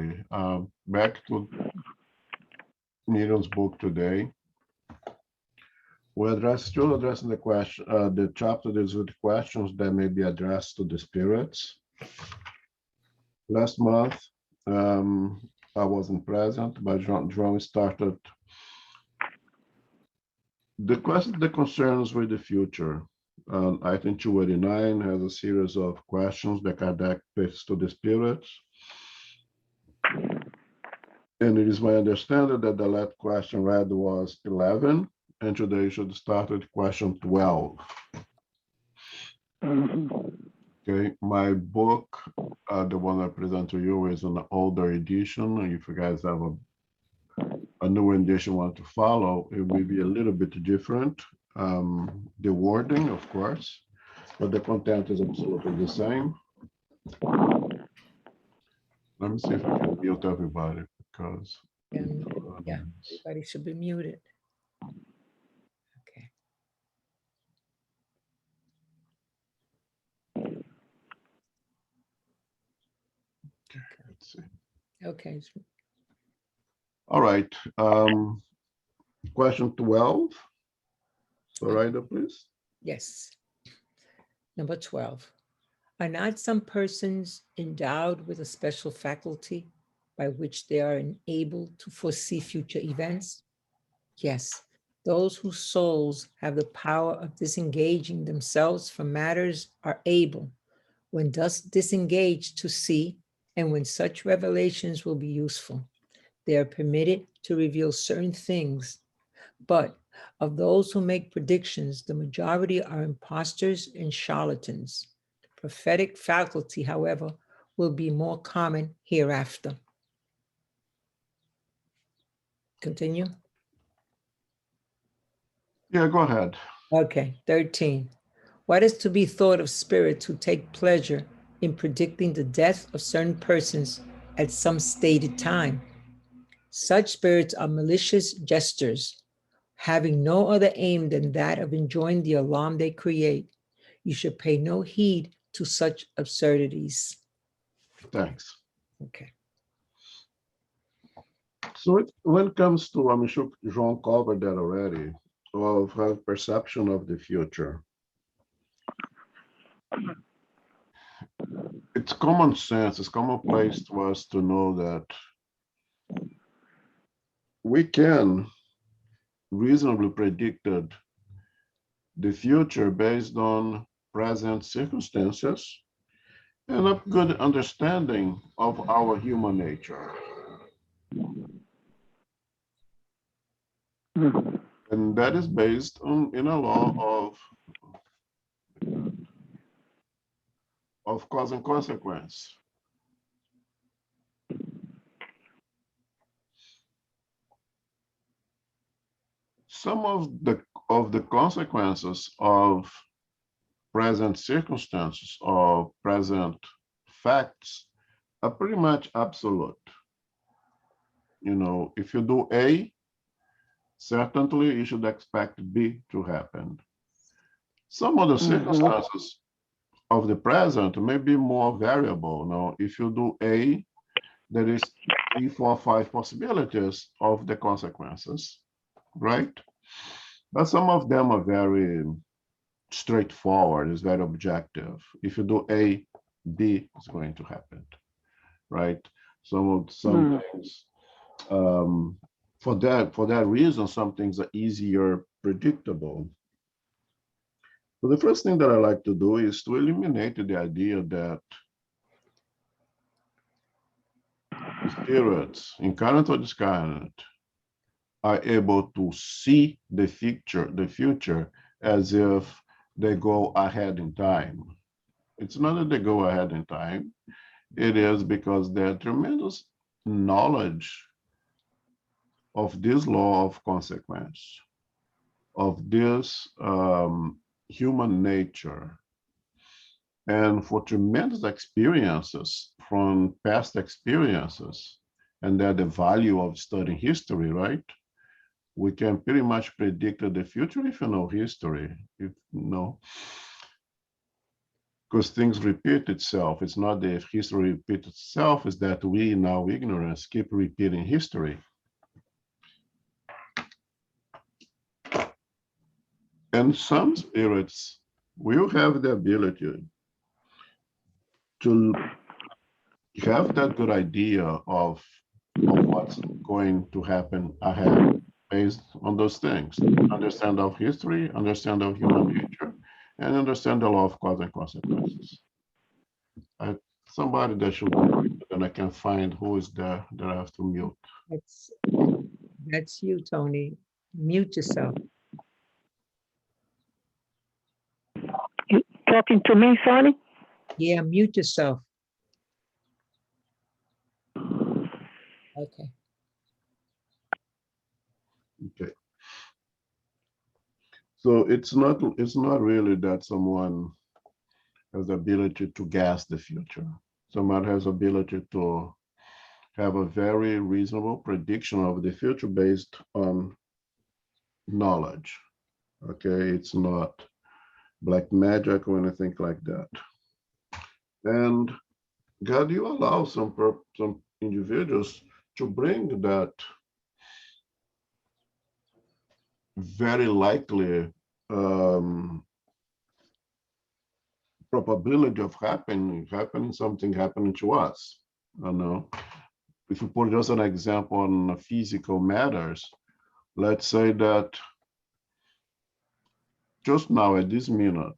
everybody. Back to Miriam's book today. We're still addressing the question, the chapter deals with questions that may be addressed to the spirits. Last month, I wasn't present, but João started the question that concerns with the future. Item 289 has a series of questions that Kardec puts to the spirits. And it is my understanding that the last question read was 11, and today you should start with question 12. Okay, my book, the one I present to you, is an older edition. And if you guys have a new edition want to follow, it will be a little bit different. The wording, of course, but the content is absolutely the same. Let me see if I can mute everybody because. Yeah, everybody should be muted. Okay. Let's see. Okay. All right. Question 12. Zoraida, please. Yes. Number 12. Are not some persons endowed with a special faculty by which they are enabled to foresee future events? Yes, those whose souls have the power of disengaging themselves from matters are able, when thus disengaged, to see, and when such revelations will be useful. They are permitted to reveal certain things, but of those who make predictions, the majority are impostors and charlatans. The prophetic faculty, however, will be more common hereafter. Continue. Yeah, go ahead. Okay, 13. What is to be thought of spirits who take pleasure in predicting the death of certain persons at some stated time? Such spirits are malicious jesters, having no other aim than that of enjoying the alarm they create. You should pay no heed to such absurdities. Thanks. Okay. So when it comes to, I'm sure João covered that already, of her perception of the future. It's common sense, it's commonplace to us to know that we can reasonably predict the future based on present circumstances and a good understanding of our human nature. And that is based on in a law of cause and consequence. Some of the consequences of present circumstances or present facts are pretty much absolute. You know, if you do A, certainly you should expect B to happen. Some of the circumstances of the present may be more variable. Now, if you do A, there is 3, 4, 5 possibilities of the consequences, right? But some of them are very straightforward, it's very objective. If you do A, B is going to happen, right? Some things, for that reason, some things are easier predictable. So the first thing that I like to do is to eliminate the idea that spirits, incarnate or discarnate, are able to see the future as if they go ahead in time. It's not that they go ahead in time. It is because they have tremendous knowledge of this law of consequence, of this human nature. And for tremendous experiences from past experiences, and that the value of studying history, right? We can pretty much predict the future if you know history, if you know. because things repeat itself. It's not that history repeats itself, it's that we in our ignorance keep repeating history. And some spirits will have the ability to have that good idea of what's going to happen ahead based on those things. Understand of history, understand of human nature, and understand the law of cause and consequences. Somebody that should be, and I can find who is there that I have to mute. That's, that's you, Tony. Mute yourself. You talking to me, Sonny? Yeah, mute yourself. Okay. Okay. So it's not really that someone has the ability to guess the future. Someone has the ability to have a very reasonable prediction of the future based on knowledge. Okay, it's not black magic or anything like that. And God, you allow some individuals to bring that very likely probability of something happening to us. I know. If you put just an example on physical matters, let's say that just now at this minute,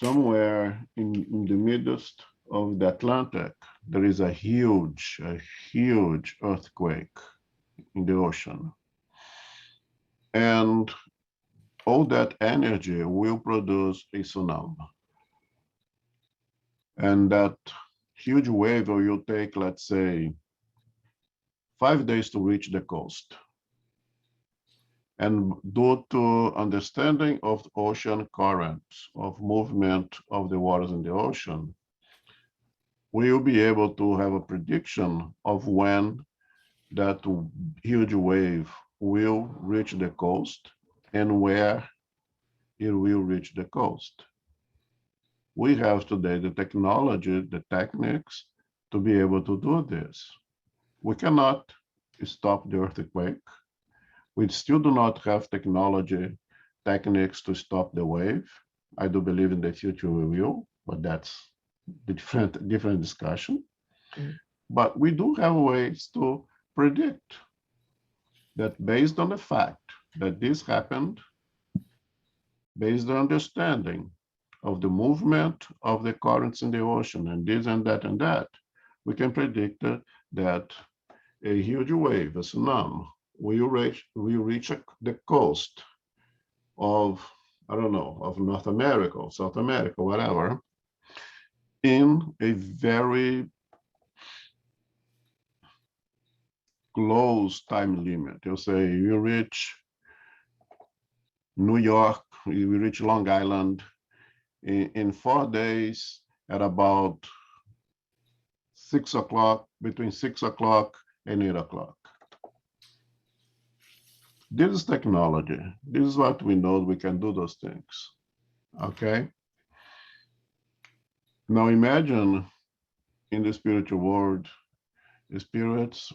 somewhere in the midst of the Atlantic, there is a huge earthquake in the ocean. And all that energy will produce a tsunami. And that huge wave will take, let's say, 5 days to reach the coast. And due to understanding of ocean currents, of movement of the waters in the ocean, we will be able to have a prediction of when that huge wave will reach the coast and where it will reach the coast. We have today the technology, the techniques to be able to do this. We cannot stop the earthquake. We still do not have technology, techniques to stop the wave. I do believe in the future we will, but that's the different discussion. Mm. But we do have ways to predict that based on the fact that this happened, based on understanding of the movement of the currents in the ocean and this and that, we can predict that a huge wave, a tsunami, will reach the coast of, I don't know, of North America or South America, whatever, in a very close time limit. You'll say you reach New York, you reach Long Island in 4 days at about 6 o'clock, between 6 o'clock and 8 o'clock. This is technology. This is what we know, we can do those things, okay? Now imagine in the spiritual world, the spirits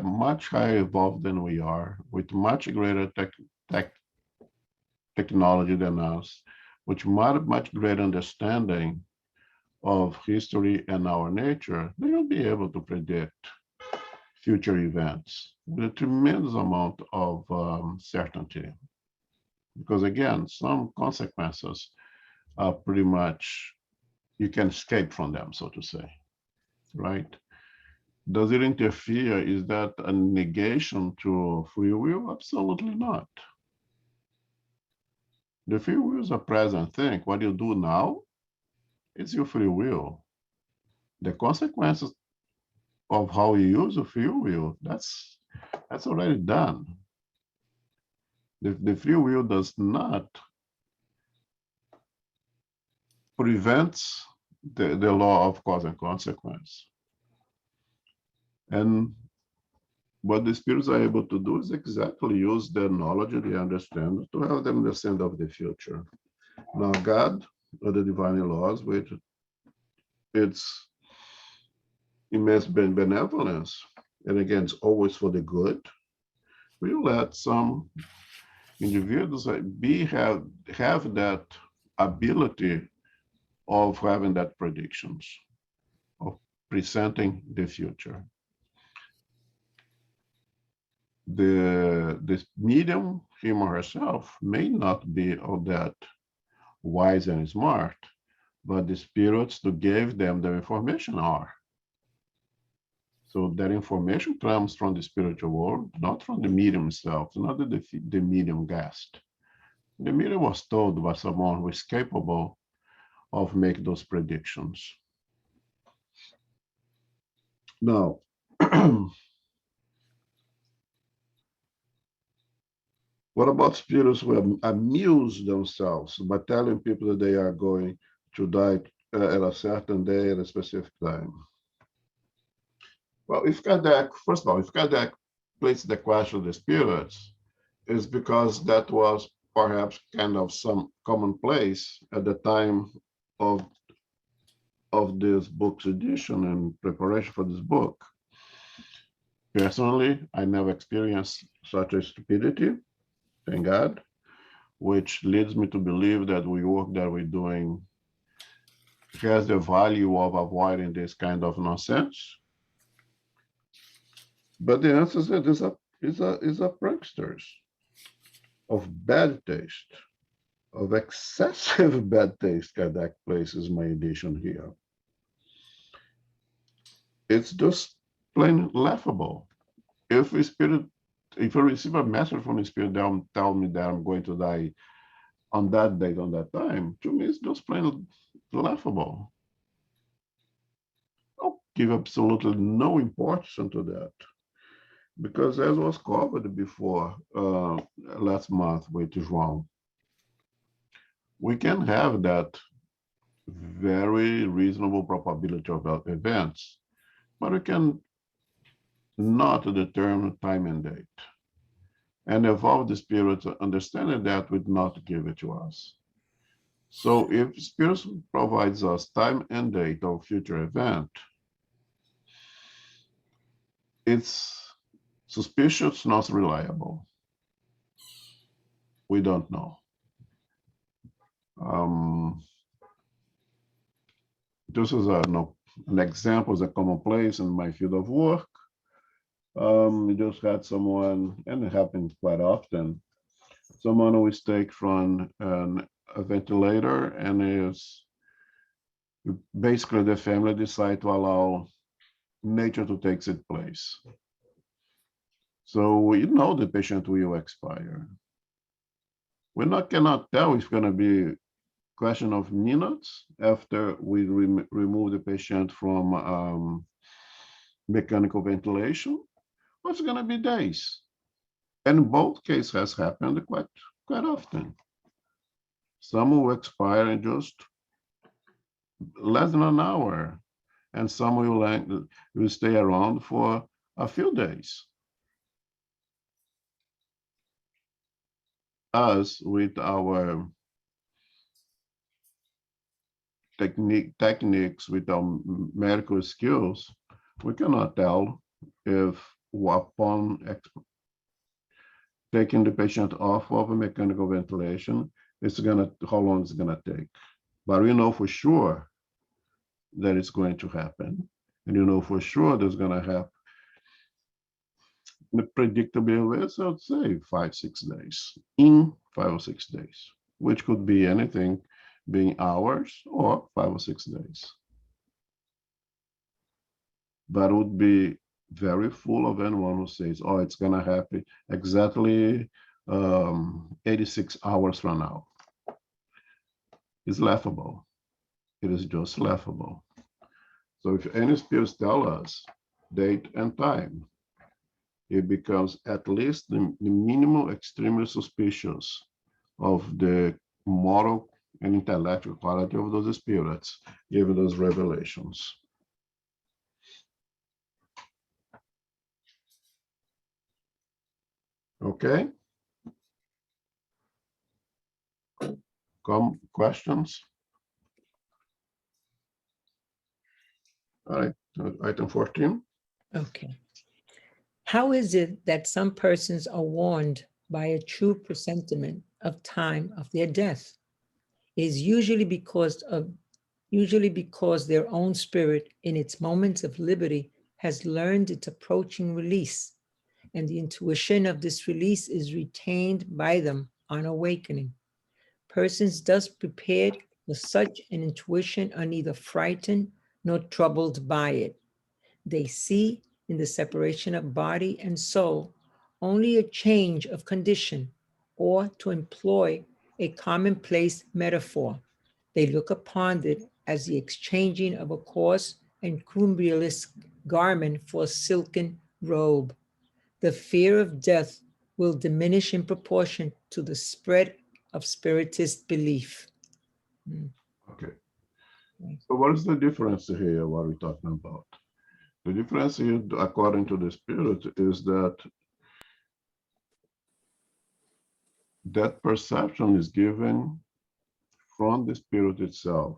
much higher evolved than we are, with much greater technology than us, with much greater understanding of history and our nature. They will be able to predict future events with a tremendous amount of certainty. Because again, some consequences are pretty much, you can escape from them, so to say, right? Does it interfere? Is that a negation to free will? Absolutely not. The free will is a present thing. What you do now, it's your free will. The consequences of how you use the free will, that's already done. The free will does not prevent the law of cause and consequence. And what the spirits are able to do is exactly use their knowledge and their understanding to help them understand of the future. Now, God, of the divine laws, which it's immense benevolence, and again, it's always for the good. We let some individuals have that ability of having that predictions, of presenting the future. The medium, him or herself, may not be all that wise and smart, but the spirits who gave them the information are. So that information comes from the spiritual world, not from the medium itself, not the medium guessed. The medium was told by someone who is capable of making those predictions. Now, what about spirits who amuse themselves by telling people that they are going to die at a certain day at a specific time? Well, if Kardec, first of all, if Kardec placed the question of the spirits, it's because that was perhaps kind of some commonplace at the time of this book's edition and preparation for this book. Personally, I never experienced such a stupidity, thank God, which leads me to believe that the work that we're doing has the value of avoiding this kind of nonsense. But the answer is that is a pranksters of bad taste, of excessive bad taste. Kardec places my edition here. It's just plain laughable. If I receive a message from the spirit that tell me that I'm going to die on that date, on that time, to me, it's just plain laughable. I'll give absolutely no importance to that. Because as was covered before last month with João, we can have that very reasonable probability of events, but we can not determine time and date. And evolve the spirit, understanding that would not give it to us. So if spirit provides us time and date of future event, it's suspicious, not reliable. We don't know. This is an example, is a commonplace in my field of work. We just had someone, and it happens quite often, someone who is taken from a ventilator and is basically the family decide to allow nature to take its place. So we know the patient will expire. We cannot tell if it's going to be a question of minutes after we remove the patient from mechanical ventilation, or it's going to be days. And both cases has happened quite often. Some will expire in just less than an hour, and some will stay around for a few days. Us, with our techniques, with our medical skills, we cannot tell if upon taking the patient off of a mechanical ventilation, how long it's gonna take. But we know for sure that it's going to happen. And you know for sure there's gonna happen in a predictable way, so I'd say 5-6 days, in 5 or 6 days, which could be anything being hours or 5 or 6 days. That would be very full of anyone who says, oh, it's gonna happen exactly 86 hours from now. It's laughable. It is just laughable. So if any spirits tell us date and time, it becomes at least the minimum extremely suspicious of the moral and intellectual quality of those spirits, given those revelations. Okay? Questions? All right, item 14. Okay. How is it that some persons are warned by a true presentiment of time of their death? It is usually because their own spirit in its moments of liberty has learned its approaching release, and the intuition of this release is retained by them on awakening. Persons thus prepared for such an intuition are neither frightened nor troubled by it. They see in the separation of body and soul only a change of condition, or to employ a commonplace metaphor, they look upon it as the exchanging of a coarse and cumbrous garment for a silken robe. The fear of death will diminish in proportion to the spread of spiritist belief. Okay. Right. So what is the difference here? What we're talking about? The difference here, according to the spirit, is that that perception is given from the spirit itself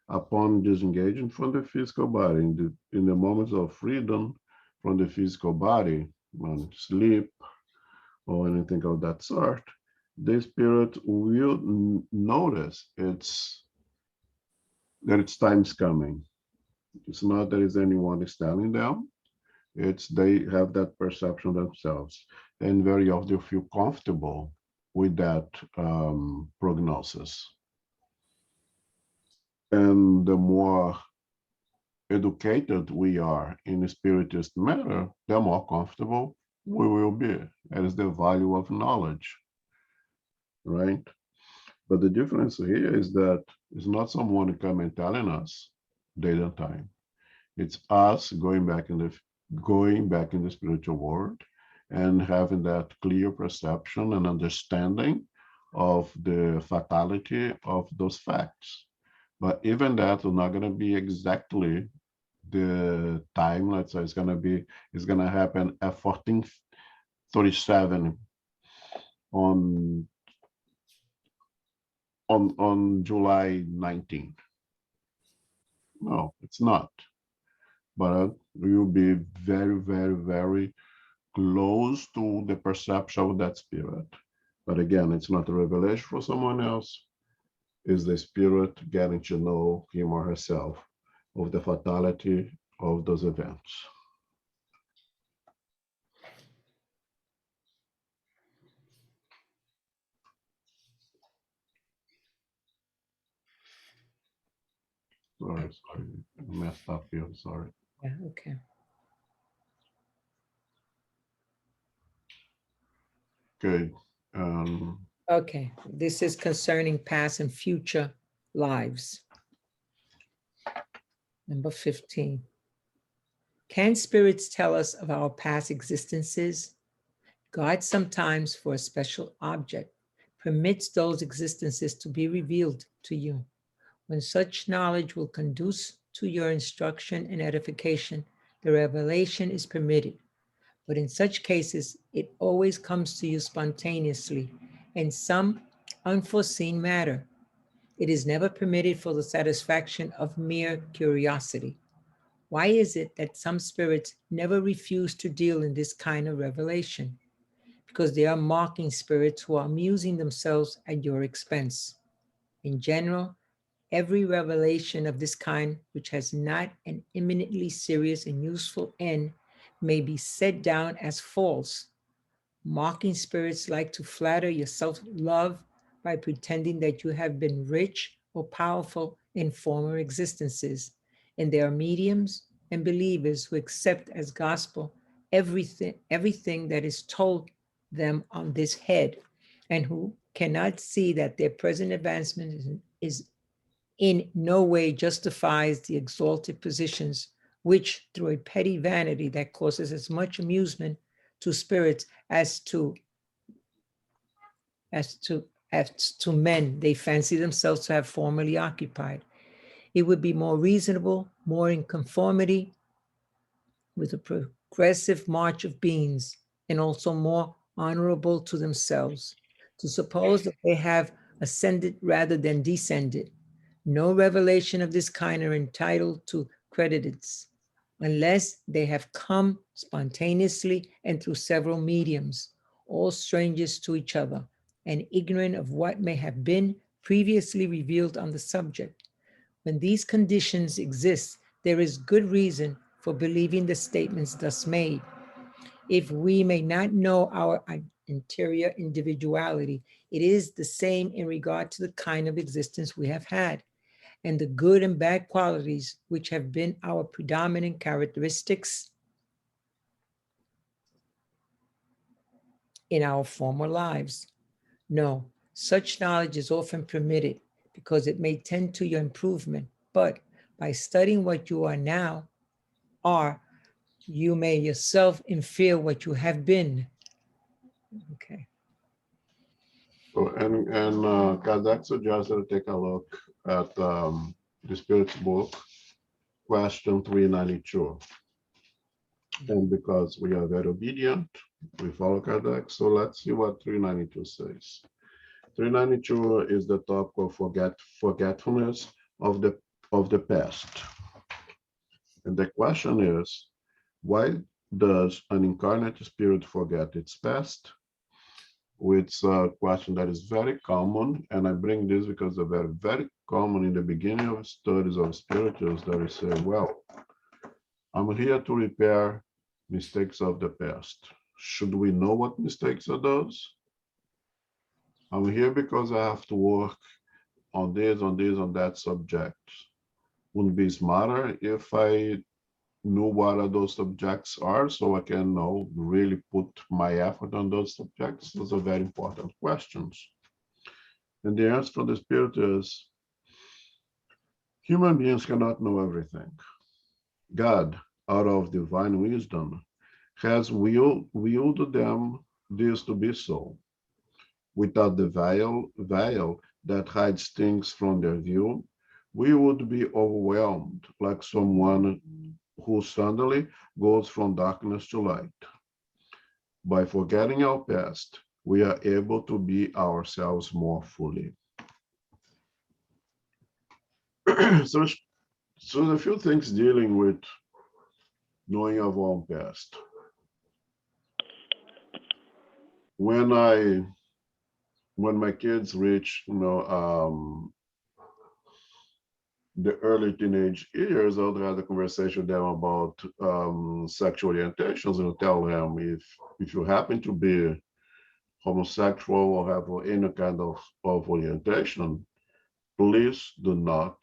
upon disengaging from the physical body in the moments of freedom from the physical body, when sleep or anything of that sort. The spirit will notice that its time's coming. It's not that is anyone is telling them. It's they have that perception themselves, and very often feel comfortable with that prognosis. And the more educated we are in the spiritist matter, the more comfortable we will be. That is the value of knowledge, right? But the difference here is that it's not someone coming telling us date and time. It's us going back in the spiritual world and having that clear perception and understanding of the fatality of those facts. But even that is not going to be exactly the time. Let's say it's going to happen at 14:37 on July 19th. No, it's not. But you'll be very, very, very close to the perception of that spirit. But again, it's not a revelation for someone else. It's the spirit getting to know him or herself of the fatality of those events. Sorry, I messed up here, sorry. Yeah, okay. Good. Okay, this is concerning past and future lives. Number 15. Can spirits tell us of our past existences? God sometimes, for a special object, permits those existences to be revealed to you. When such knowledge will conduce to your instruction and edification, the revelation is permitted. But in such cases, it always comes to you spontaneously in some unforeseen matter. It is never permitted for the satisfaction of mere curiosity. Why is it that some spirits never refuse to deal in this kind of revelation? Because they are mocking spirits who are amusing themselves at your expense. In general, every revelation of this kind, which has not an eminently serious and useful end, may be set down as false. Mocking spirits like to flatter your self-love by pretending that you have been rich or powerful in former existences. And there are mediums and believers who accept as gospel everything that is told them on this head, and who cannot see that their present advancement is in no way justifies the exalted positions which, through a petty vanity that causes as much amusement to spirits as to men they fancy themselves to have formerly occupied. It would be more reasonable, more in conformity with the progressive march of beings, and also more honorable to themselves, to suppose that they have ascended rather than descended. No revelation of this kind are entitled to credits, unless they have come spontaneously and through several mediums, all strangers to each other, and ignorant of what may have been previously revealed on the subject. When these conditions exist, there is good reason for believing the statements thus made. If we may not know our interior individuality, it is the same in regard to the kind of existence we have had, and the good and bad qualities which have been our predominant characteristics in our former lives. No, such knowledge is often permitted because it may tend to your improvement, but by studying what you are now, are, you may yourself infer what you have been. Okay. So, and Kazakh suggested to take a look at the Spirit's book, question 392. And because we are very obedient, we follow Kazakh. So let's see what 392 says. 392 is the topic of forgetfulness of the past. And the question is, why does an incarnate spirit forget its past? It's a question that is very common, and I bring this because they're very, very common in the beginning of studies of spirituals that we say, well, I'm here to repair mistakes of the past. Should we know what mistakes are those? I'm here because I have to work on this, on this, on that subject. Wouldn't be smarter if I knew what are those subjects are so I can know, really put my effort on those subjects? Those are very important questions. And the answer from the Spirit is, human beings cannot know everything. God, out of divine wisdom, has willed them this to be so. Without the veil that hides things from their view, we would be overwhelmed like someone who suddenly goes from darkness to light. By forgetting our past, we are able to be ourselves more fully. so a few things dealing with knowing our own past. When my kids reach, the early teenage years, I'll have a conversation with them about sexual orientations and tell them if you happen to be homosexual or have any kind of orientation, please do not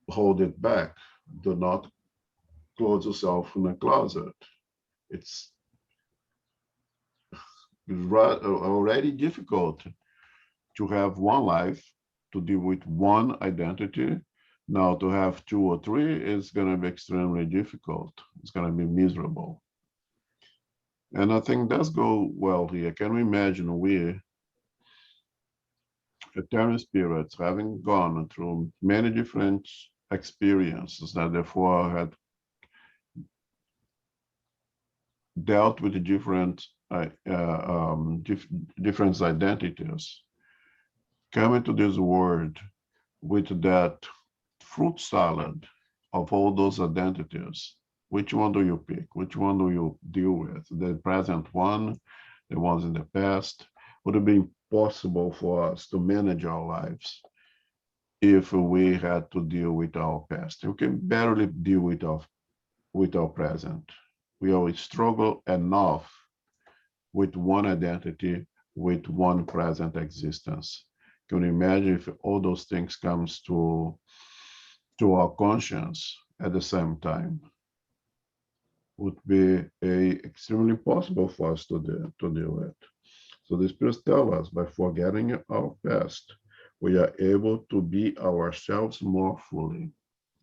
hold it back. Do not close yourself in a closet. It's already difficult to have one life, to deal with one identity. Now to have two or three is going to be extremely difficult. It's going to be miserable. And I think that's go well here. Can we imagine we, eternal spirits, having gone through many different experiences that therefore had dealt with the different different identities, coming to this world with that fruit salad of all those identities, which one do you pick? Which one do you deal with? The present one, the ones in the past? Would it be impossible for us to manage our lives if we had to deal with our past? We can barely deal with our present. We always struggle enough with one identity, with one present existence. Can you imagine if all those things comes to our conscience at the same time? Would be extremely impossible for us to deal with. So the spirits tell us, by forgetting our past, we are able to be ourselves more fully.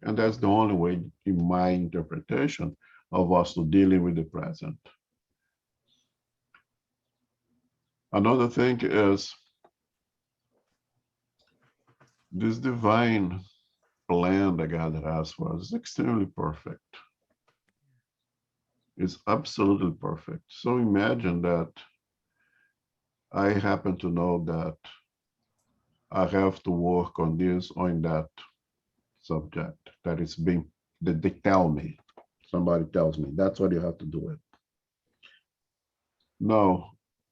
And that's the only way, in my interpretation, of us to dealing with the present. Another thing is this divine plan that God has for us is extremely perfect. It's absolutely perfect. So imagine that I happen to know that I have to work on this or in that subject that is being, that they tell me, somebody tells me, that's what you have to do it. No,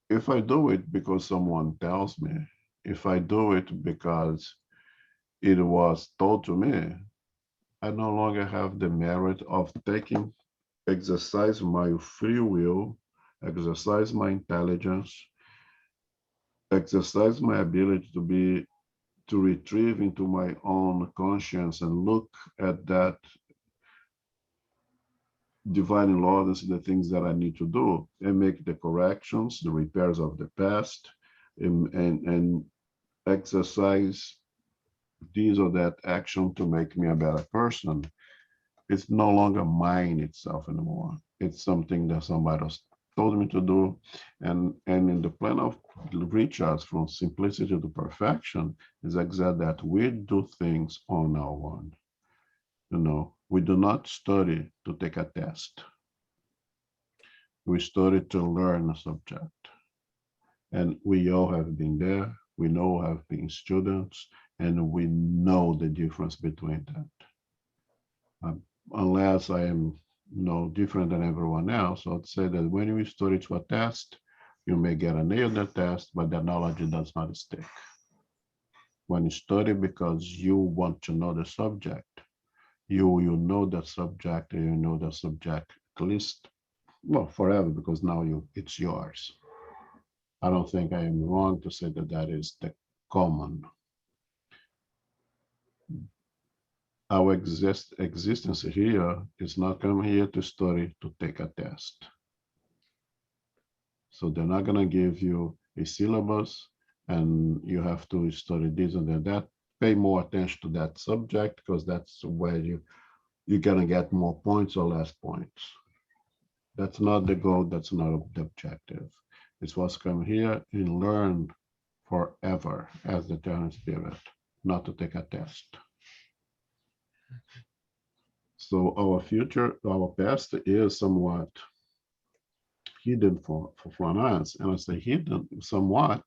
if I do it because someone tells me, if I do it because it was told to me, I no longer have the merit of taking, exercise my free will, exercise my intelligence, exercise my ability to retrieve into my own conscience and look at that divine law, this is the things that I need to do and make the corrections, the repairs of the past, and exercise this or that action to make me a better person. It's no longer mine itself anymore. It's something that somebody else told me to do. And in the plan of Richard's from simplicity to perfection is exactly that we do things on our own. You know, we do not study to take a test. We study to learn a subject. And we all have been there. We know have been students, and we know the difference between that. Unless I am different than everyone else, I'd say that when you study to a test, you may get a nail in the test, but the knowledge does not stick. When you study because you want to know the subject, you know the subject, and you know the subject at least, well, forever, because now it's yours. I don't think I am wrong to say that that is the common. Our existence here is not come here to study to take a test. So they're not going to give you a syllabus and you have to study this and that. Pay more attention to that subject because that's where you're going to get more points or less points. That's not the goal. That's not the objective. It's what's come here and learn forever as the eternal spirit, not to take a test. So our future, our past is somewhat hidden from us. And I say hidden somewhat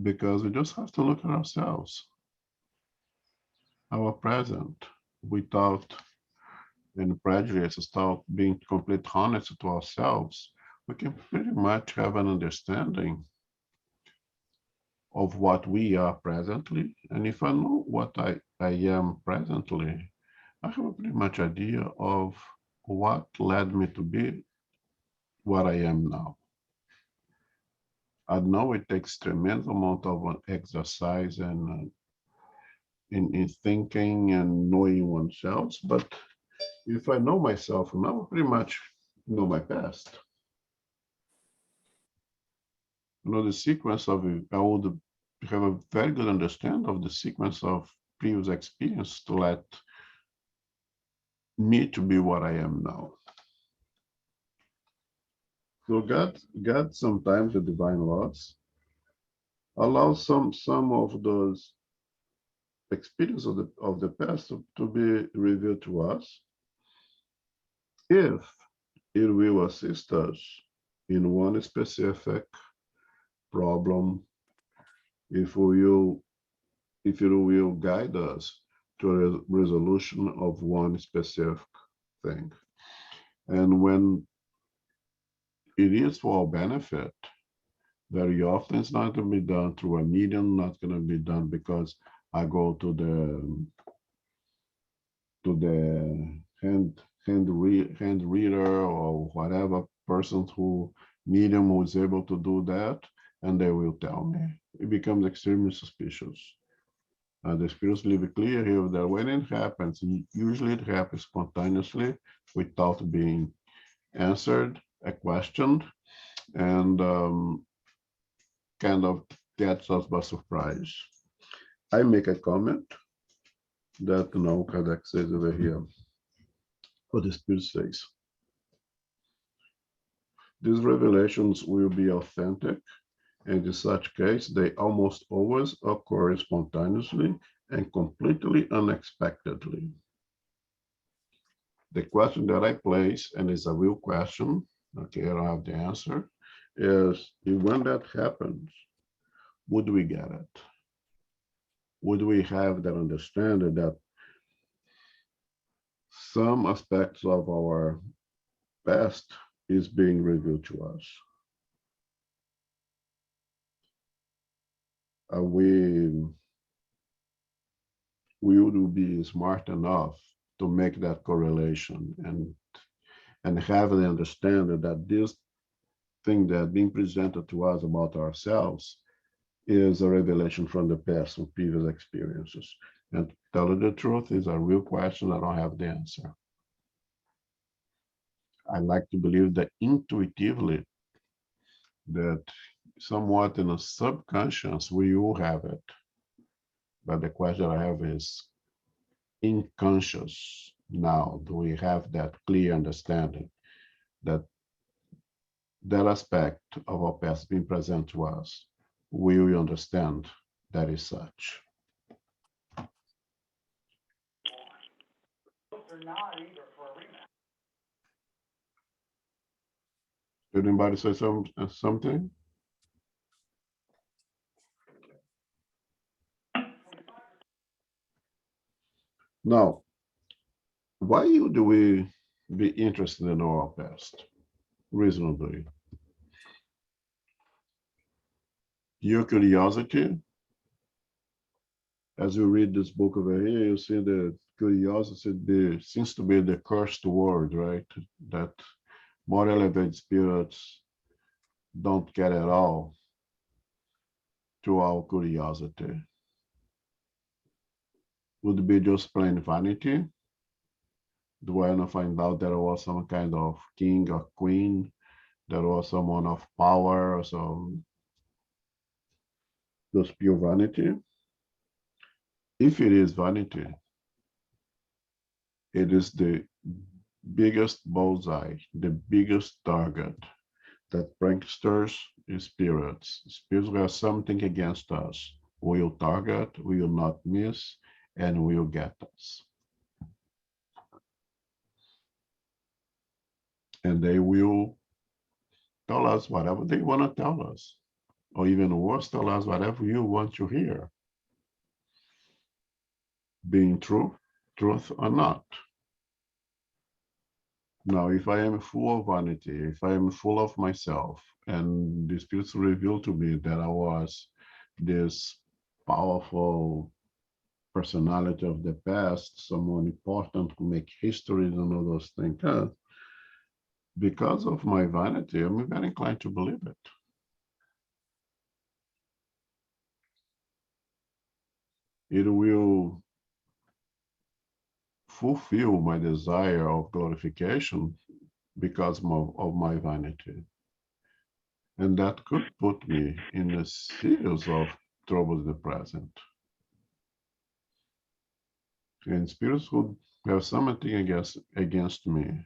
because we just have to look at ourselves. Our present, without any prejudice, without being completely honest to ourselves, we can pretty much have an understanding of what we are presently. And if I know what I am presently, I have a pretty much idea of what led me to be what I am now. I know it takes tremendous amount of exercise and in thinking and knowing oneself, but if I know myself now, I pretty much know my past. The sequence of it, I would have a very good understanding of the sequence of previous experience to let me to be what I am now. So God sometimes the divine laws allows some of those experience of the past to be revealed to us if it will assist us in one specific problem, if it will guide us to a resolution of one specific thing. And when it is for our benefit, very often it's not going to be done through a medium, not going to be done because I go to the hand reader or whatever person who medium who is able to do that, and they will tell me. It becomes extremely suspicious. The spirits leave it clear here that when it happens, usually it happens spontaneously without being answered, a question, and kind of gets us by surprise. I make a comment that Kardec says over here, what the Spirit says. These revelations will be authentic, and in such case, they almost always occur spontaneously and completely unexpectedly. The question that I place, and it's a real question, okay, I don't have the answer, is when that happens, would we get it? Would we have that understanding that some aspects of our past is being revealed to us. We would be smart enough to make that correlation and have the understanding that this thing that being presented to us about ourselves is a revelation from the past, from previous experiences. And to tell you the truth, is a real question. I don't have the answer. I like to believe that intuitively, that somewhat in a subconscious, we all have it. But the question I have is, in conscious now, do we have that clear understanding that that aspect of our past being present to us, will we understand that is such? Did anybody say something? Now, why do we be interested in our past? Reasonably. Your curiosity. As you read this book over here, you see that curiosity seems to be the cursed word, right? That more elevated spirits don't get at all to our curiosity. Would it be just plain vanity? Do I want to find out there was some kind of king or queen, there was someone of power, or some just pure vanity? If it is vanity, it is the biggest bullseye, the biggest target that pranksters, spirits who have something against us, will target, will not miss, and will get us. And they will tell us whatever they want to tell us, or even worse, tell us whatever you want to hear, being true, truth or not. Now, if I am full of vanity, if I am full of myself, and the spirits reveal to me that I was this powerful personality of the past, someone important who make history and all those things, because of my vanity, I'm very inclined to believe it. It will fulfill my desire of glorification because of my vanity. And that could put me in a series of troubles in the present. And spirits who have something against me,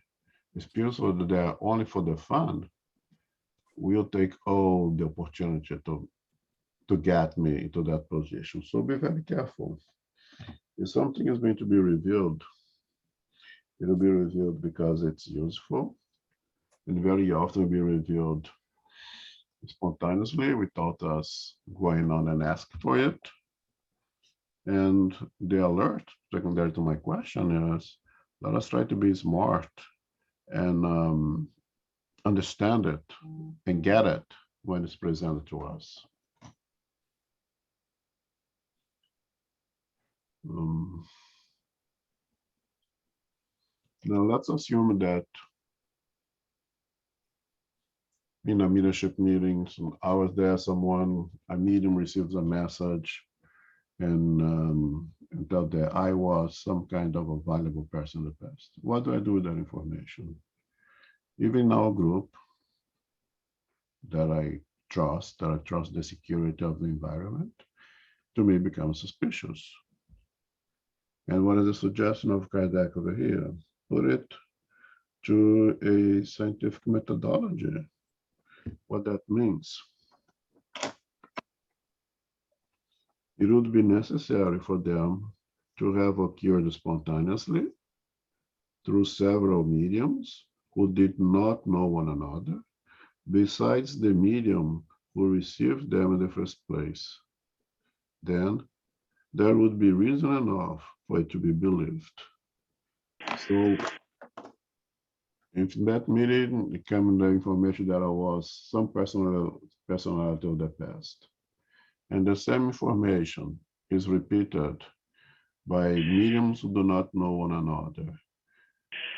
spirits who are there only for the fun, will take all the opportunity to get me into that position. So be very careful. If something is going to be revealed, it'll be revealed because it's useful, and very often will be revealed spontaneously without us going on and ask for it. And the alert, secondary to my question, is let us try to be smart and understand it and get it when it's presented to us. Now let's assume that in a leadership meeting, I was there, a medium receives a message and that I was some kind of a valuable person in the past. What do I do with that information? Even in our group that I trust the security of the environment, to me becomes suspicious. And what is the suggestion of Kardec over here? Put it to a scientific methodology. What that means. It would be necessary for them to have occurred spontaneously through several mediums who did not know one another, besides the medium who received them in the first place. Then there would be reason enough for it to be believed. So if in that meeting it came the information that I was some personality of the past, and the same information is repeated by mediums who do not know one another,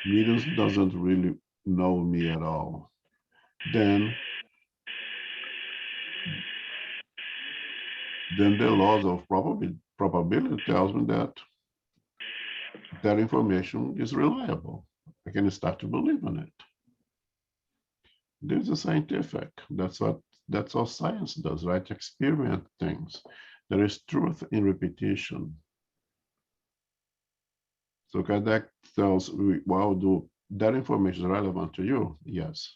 mediums doesn't really know me at all, then the laws of probability tells me that that information is reliable. I can start to believe in it. This is scientific. That's what science does, right? Experiment things. There is truth in repetition. So Kardec tells, well, that information is relevant to you? Yes.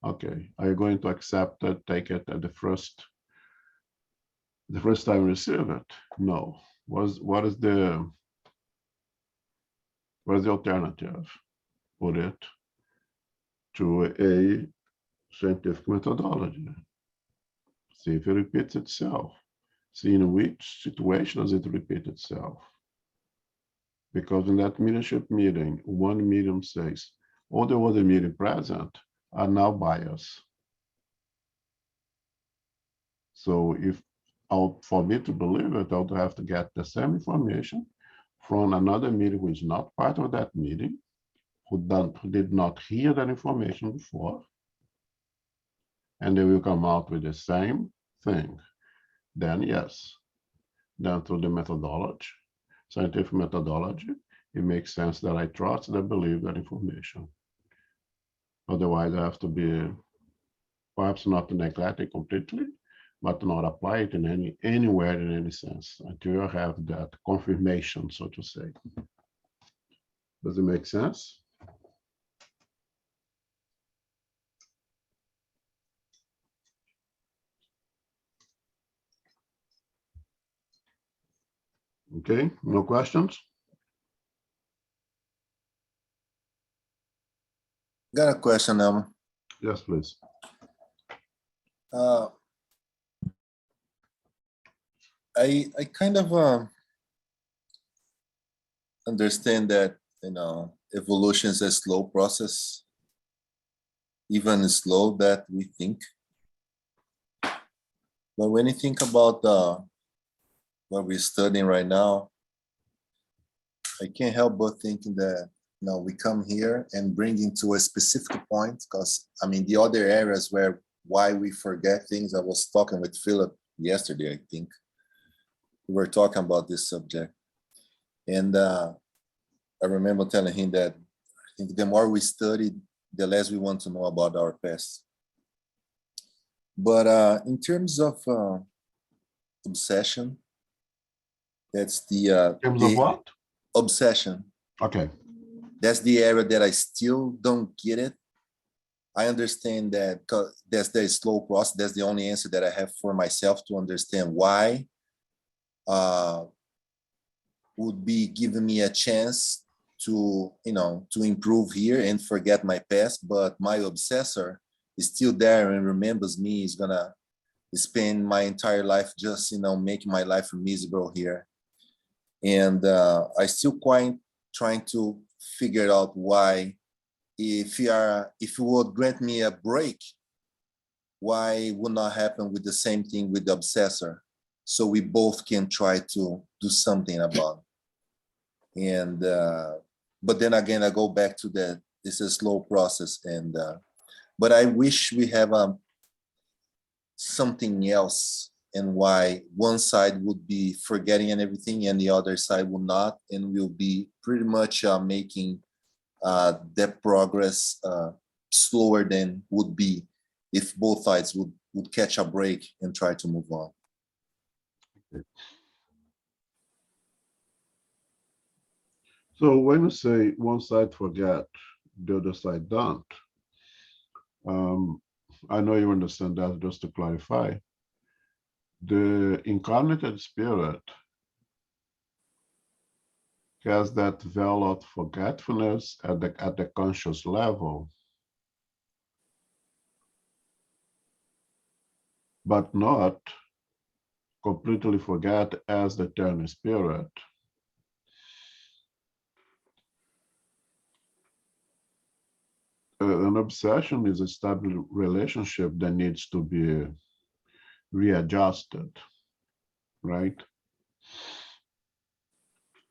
Okay. Are you going to accept it, take it at the first time you receive it? No. What is the alternative? Put it to a scientific methodology. See if it repeats itself. See in which situation does it repeat itself. Because in that mediumship meeting, one medium says, all the other medium present are now biased. So for me to believe it, I would have to get the same information from another medium who is not part of that meeting, who did not hear that information before, and they will come out with the same thing. Then yes, then through the methodology, scientific methodology, it makes sense that I trust and I believe that information. Otherwise, I have to be perhaps not to neglect it completely, but not apply it in anywhere in any sense until I have that confirmation, so to say. Does it make sense? Okay, no questions? Got a question, Elmer. Yes, please. I kind of understand that, evolution is a slow process, even slow that we think. But when you think about what we're studying right now, I can't help but thinking that, we come here and bring into a specific point, because the other areas why we forget things. I was talking with Philip yesterday, I think. We were talking about this subject. And I remember telling him that I think the more we study, the less we want to know about our past. But in terms of obsession, that's In terms of what? Obsession. Okay. That's the area that I still don't get it. I understand that that's the slow process. That's the only answer that I have for myself to understand why would be giving me a chance to, to improve here and forget my past. But my obsessor is still there and remembers me. Is gonna spend my entire life just, making my life miserable here. And I still quite trying to figure out why, if you would grant me a break, why it would not happen with the same thing with the obsessor, so we both can try to do something about it. And but then again, I go back to that it's a slow process, and but I wish we have something else, and why one side would be forgetting and everything and the other side will not, and we'll be pretty much making that progress slower than would be if both sides would catch a break and try to move on. So when you say one side forget, the other side don't, I know you understand that. Just to clarify, the incarnated spirit has that veil of forgetfulness at the conscious level, but not completely forget as the eternal spirit. an obsession is a stable relationship that needs to be readjusted, right?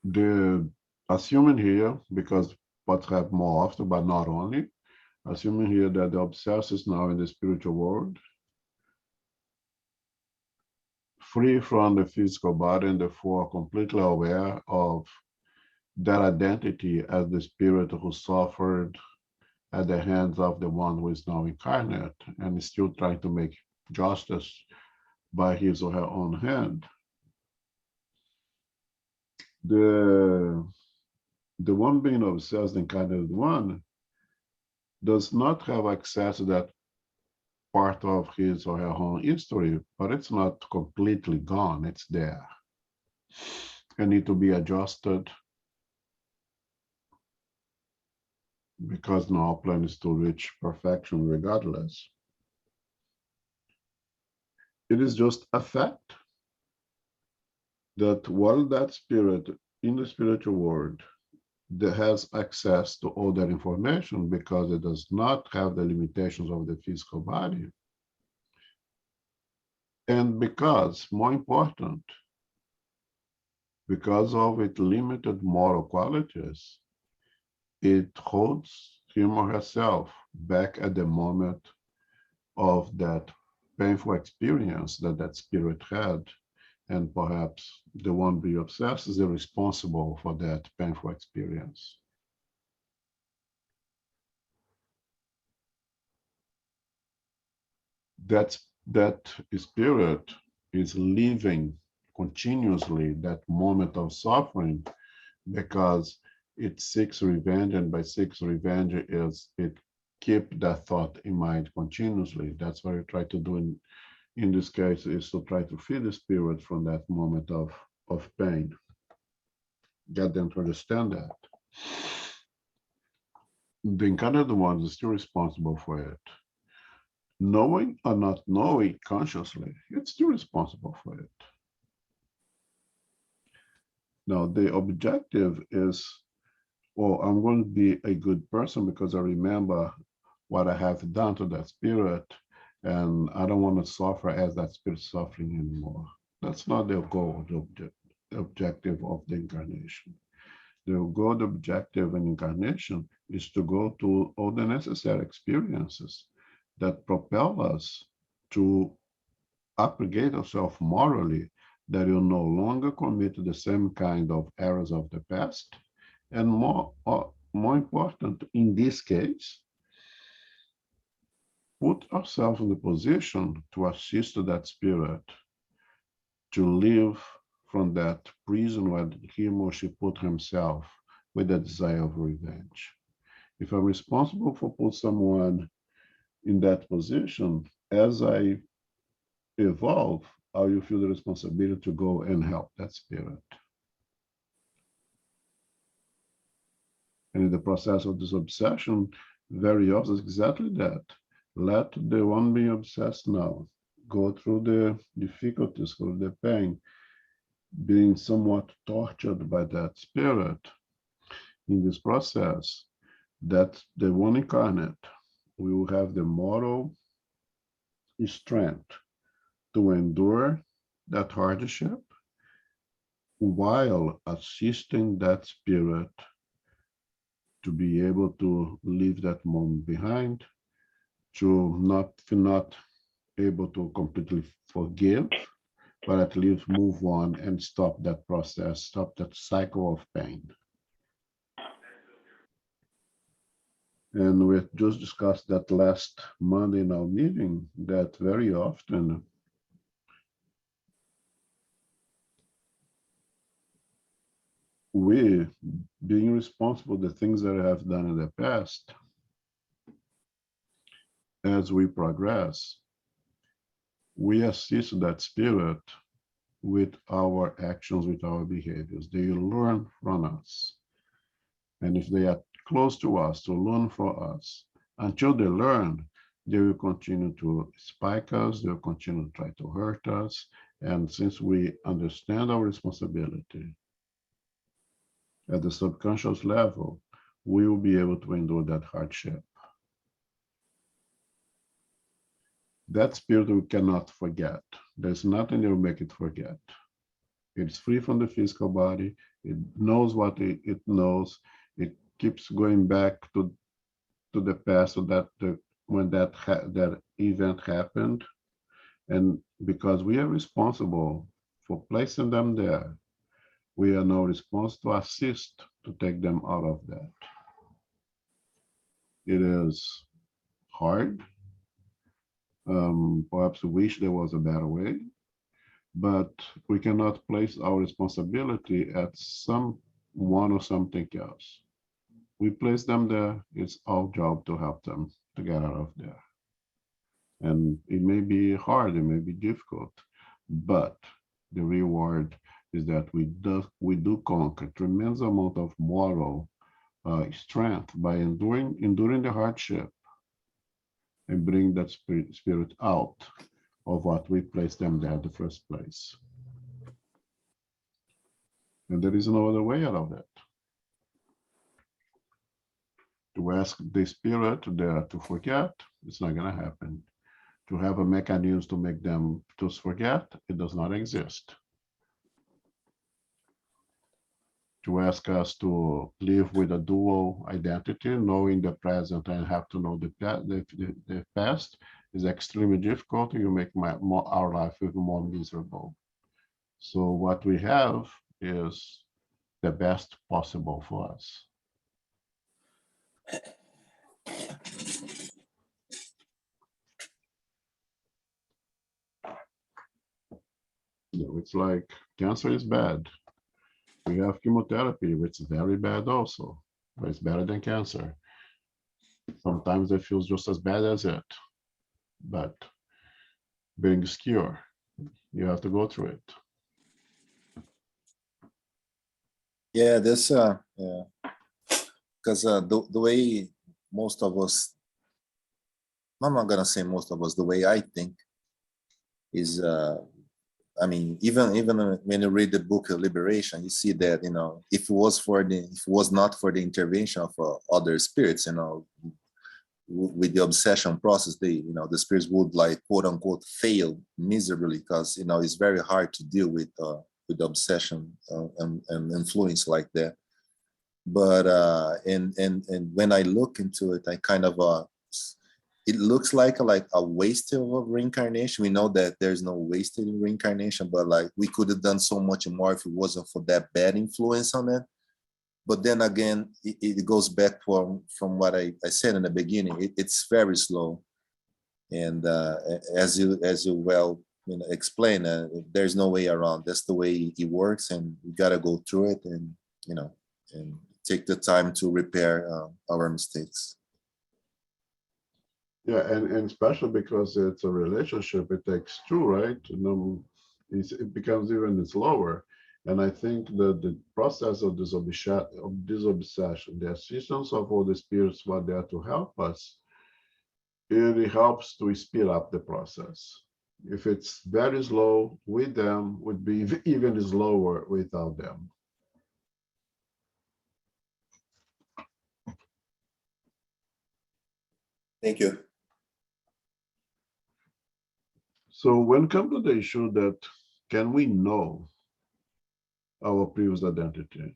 The assuming here, because what's happened more often, but not only, assuming here that the obsessed is now in the spiritual world, free from the physical body and therefore completely aware of that identity as the spirit who suffered at the hands of the one who is now incarnate and is still trying to make justice by his or her own hand. The one being obsessed, the incarnated one, does not have access to that part of his or her own history, but it's not completely gone, it's there. It needs to be adjusted because now our plan is to reach perfection regardless. It is just a fact that while that spirit in the spiritual world that has access to all that information because it does not have the limitations of the physical body. And because, more important, because of its limited moral qualities, it holds him or herself back at the moment of that painful experience that that spirit had. And perhaps the one being obsessed is responsible for that painful experience. That spirit is living continuously that moment of suffering because it seeks revenge, and by seeks revenge is it keep that thought in mind continuously. That's what I try to do in this case, is to try to free the spirit from that moment of pain. Get them to understand that. The incarnated one is still responsible for it. Knowing or not knowing consciously, it's still responsible for it. Now, the objective is, well, I'm going to be a good person because I remember what I have done to that spirit, and I don't want to suffer as that spirit suffering anymore. That's not the goal, the objective of the incarnation. The goal, the objective in incarnation is to go to all the necessary experiences that propel us to upgrade ourselves morally, that you no longer commit the same kind of errors of the past, and more important, in this case, put ourselves in the position to assist that spirit to live from that prison where him or she put himself with the desire of revenge. If I'm responsible for put someone in that position, as I evolve, I will feel the responsibility to go and help that spirit. And in the process of this obsession, very often is exactly that. Let the one being obsessed now go through the difficulties, through the pain, being somewhat tortured by that spirit in this process, that the one incarnate will have the moral strength to endure that hardship while assisting that spirit to be able to leave that moment behind, to not able to completely forgive, but at least move on and stop that process, stop that cycle of pain. And we just discussed that last Monday in our meeting, that very often we, being responsible for the things that I have done in the past, as we progress, we assist that spirit with our actions, with our behaviors. They learn from us. And if they are close to us, to learn from us, until they learn, they will continue to spike us, they will continue to try to hurt us. And since we understand our responsibility at the subconscious level, we will be able to endure that hardship That spirit we cannot forget. There's nothing that will make it forget. It's free from the physical body. It knows what it knows. It keeps going back to the past, so that when that event happened, and because we are responsible for placing them there, we are now responsible to assist to take them out of that. It is hard. Perhaps we wish there was a better way, but we cannot place our responsibility at someone or something else. We place them there. It's our job to help them to get out of there. And it may be hard, it may be difficult, but the reward is that we do conquer tremendous amount of moral strength by enduring the hardship and bring that spirit out of what we placed them there in the first place. And there is no other way out of that. To ask the spirit there to forget, it's not going to happen. To have a mechanism to make them to forget, it does not exist. To ask us to live with a dual identity, knowing the present and have to know the past, is extremely difficult. You make our life even more miserable. So what we have is the best possible for us. It's like cancer is bad. We have chemotherapy, which is very bad also, but it's better than cancer. Sometimes it feels just as bad as it, but brings cure. You have to go through it. Yeah, this yeah, because the way most of us, I'm not gonna say most of us, the way I think is, I mean, even when you read the book Liberation, you see that, you know, if it was not for the intervention of other spirits, you know, with the obsession process, the spirits would, like, quote unquote, fail miserably, because, you know, it's very hard to deal with obsession and influence like that. But and when I look into it, I kind of it looks like a waste of reincarnation. We know that there's no wasted reincarnation, but like we could have done so much more if it wasn't for that bad influence on it. But then again, it goes back from what I said in the beginning. It's very slow, and as you well, you know, explain, there's no way around. That's the way it works, and we gotta go through it, and, you know, and take the time to repair our mistakes. Yeah, and especially because it's a relationship, it takes two, right? It becomes even slower. And I think that the process of this obsession, the assistance of all the spirits who are there to help us, it helps to speed up the process. If it's very slow with them, would be even slower without them. Thank you. So when it comes to the issue that can we know our previous identity?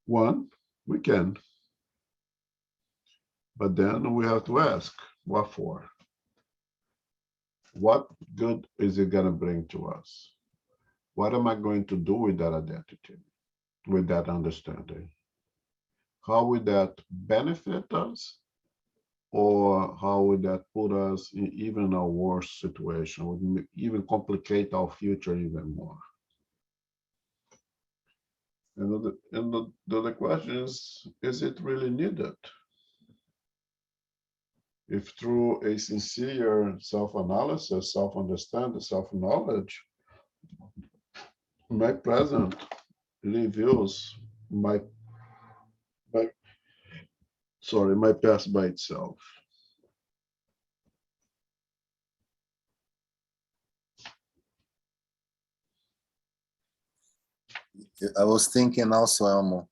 One, we can, but then we have to ask, what for? What good is it going to bring to us? What am I going to do with that identity, with that understanding? How would that benefit us? Or how would that put us in even a worse situation, would even complicate our future even more? And the question is it really needed? If through a sincere self-analysis, self-understanding, self-knowledge, my present reveals my past by itself. I was thinking also, Elmo,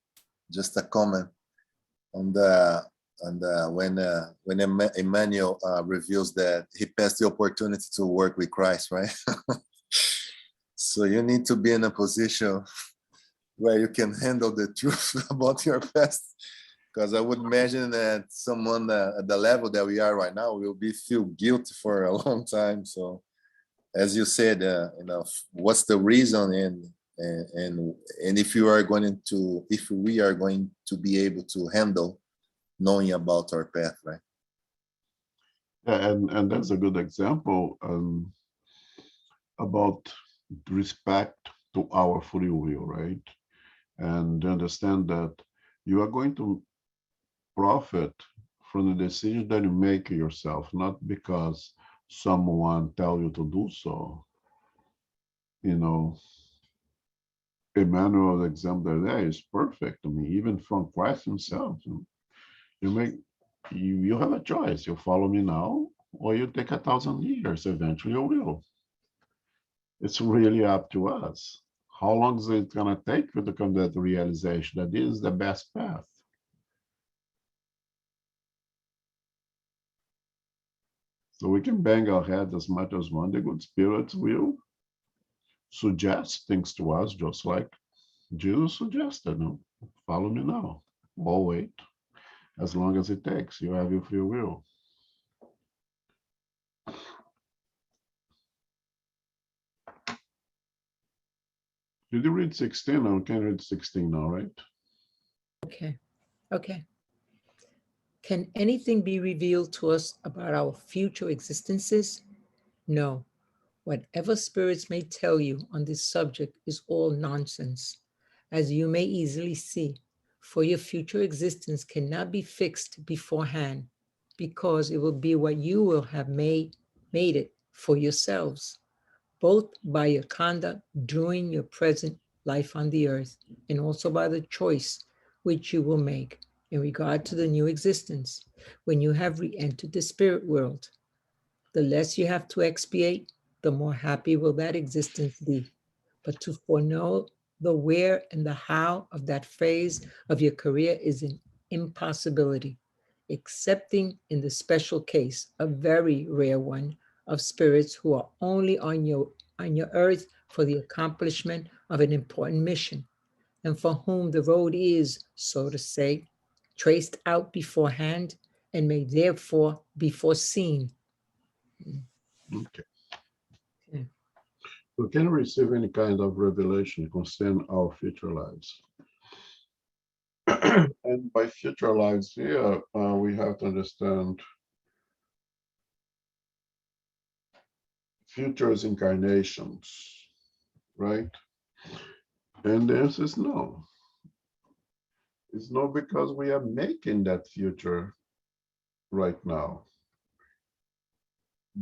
just a comment on the And when Emmanuel reveals that he passed the opportunity to work with Christ, right? So you need to be in a position where you can handle the truth about your past. Because I would imagine that someone at the level that we are right now will be feel guilty for a long time. So, as you said, what's the reason, and if you are going to, if we are going to be able to handle knowing about our path, right? Yeah, and that's a good example about respect to our free will, right? And understand that you are going to profit from the decision that you make yourself, not because someone tell you to do so. You know, Emmanuel's example there is perfect. I mean, even from Christ himself, you make you have a choice. You follow me now, or you take 1,000 years. Eventually, you will. It's really up to us. How long is it going to take you to come to that realization that this is the best path? So we can bang our head as much as one. The good spirits will suggest things to us, just like Jesus suggested. No? Follow me now, or wait, as long as it takes. You have your free will. Did you read 16? I can read 16 now, right? Okay. Okay. Can anything be revealed to us about our future existences? No. Whatever spirits may tell you on this subject is all nonsense, as you may easily see, for your future existence cannot be fixed beforehand, because it will be what you will have made it for yourselves, both by your conduct during your present life on the earth, and also by the choice which you will make in regard to the new existence when you have re-entered the spirit world. The less you have to expiate, the more happy will that existence be. But to foreknow the where and the how of that phase of your career is an impossibility, excepting in the special case, a very rare one, of spirits who are only on your earth for the accomplishment of an important mission, and for whom the road is, so to say, traced out beforehand and may therefore be foreseen. Okay. Okay. We can receive any kind of revelation concerning our future lives. And by future lives here, we have to understand futures incarnations, right? And the answer is no. It's no, because we are making that future right now.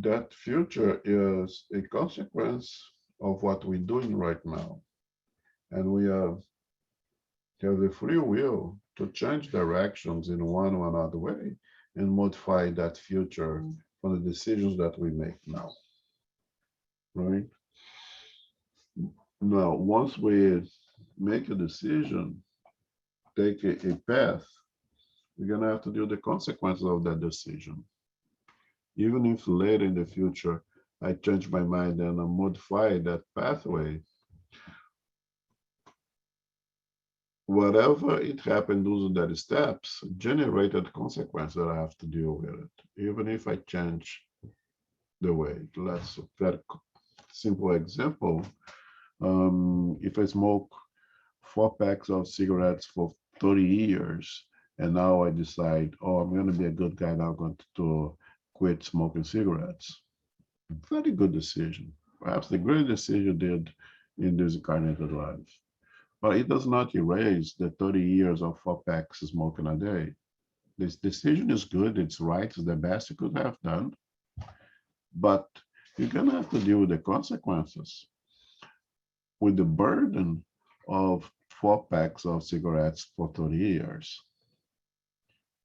That future is a consequence of what we're doing right now. And we have the free will to change directions in one or another way and modify that future from the decisions that we make now. Right? Now, once we make a decision, take a path, we're going to have to deal with the consequences of that decision. Even if later in the future, I change my mind and I modify that pathway, whatever it happened using that steps generated consequences that I have to deal with it, even if I change the way. Let's very simple example. If I smoke 4 packs of cigarettes for 30 years, and now I decide, oh, I'm going to be a good guy now, I'm going to quit smoking cigarettes. Very good decision. Perhaps the greatest decision you did in this incarnated life. But it does not erase the 30 years of 4 packs smoking a day. This decision is good, it's right, it's the best you could have done. But you're going to have to deal with the consequences, with the burden of 4 packs of cigarettes for 30 years.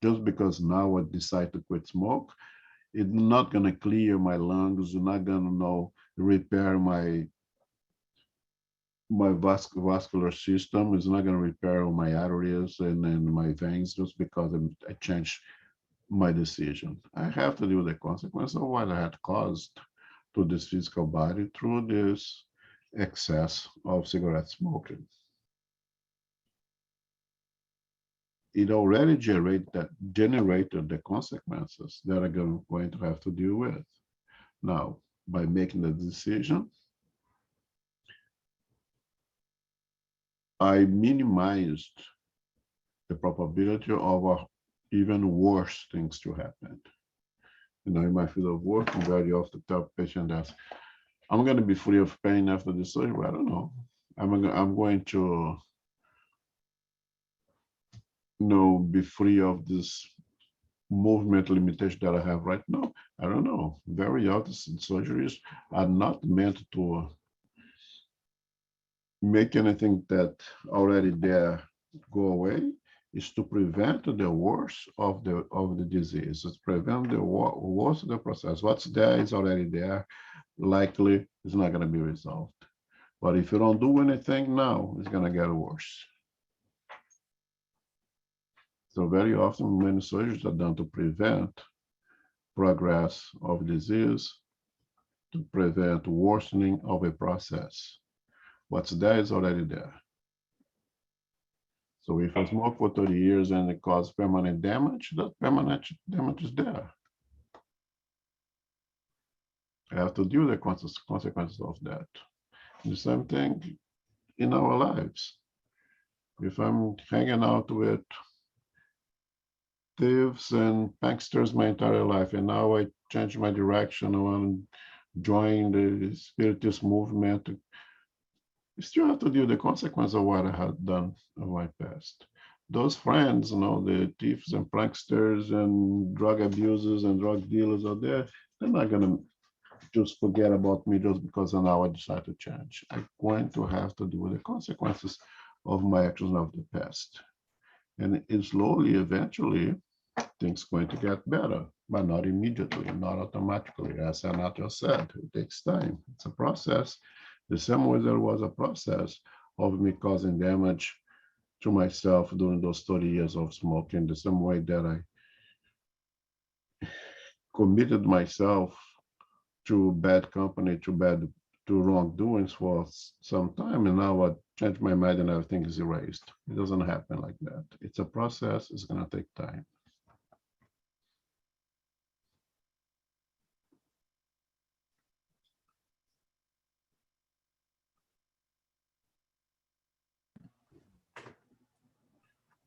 Just because now I decide to quit smoke, it's not going to clear my lungs, it's not going to repair my vascular system, is not going to repair all my arteries and my veins just because I change my decision. I have to deal with the consequence of what I had caused to this physical body through this excess of cigarette smoking. It already generated the consequences that I'm going to have to deal with. Now, by making the decision, I minimized the probability of even worse things to happen. In my field of work, I very often tell patients that I'm going to be free of pain after the surgery. I don't know. I'm going to be free of this movement limitation that I have right now. I don't know. Very often surgeries are not meant to make anything that already there go away. Is to prevent the worst of the disease. It's prevent the worst of the process. What's there is already there. Likely it's not going to be resolved. But if you don't do anything now, it's going to get worse. So very often, many surgeries are done to prevent progress of disease, to prevent worsening of a process. What's there is already there. So if I smoke for 30 years and it causes permanent damage, that permanent damage is there. I have to deal with the consequences of that. The same thing in our lives. If I'm hanging out with thieves and banksters my entire life, and now I change my direction, I want to join the spiritist movement, you still have to deal with the consequence of what I had done in my past. Those friends, the thieves and pranksters and drug abusers and drug dealers out there, they're not going to just forget about me just because now I decide to change. I'm going to have to deal with the consequences of my actions of the past. And it slowly, eventually, things going to get better, but not immediately, not automatically. As Anat just said, it takes time. It's a process. The same way there was a process of me causing damage to myself during those 30 years of smoking, the same way that I committed myself to bad company, to wrongdoings for some time, and now I change my mind and everything is erased. It doesn't happen like that. It's a process. It's going to take time.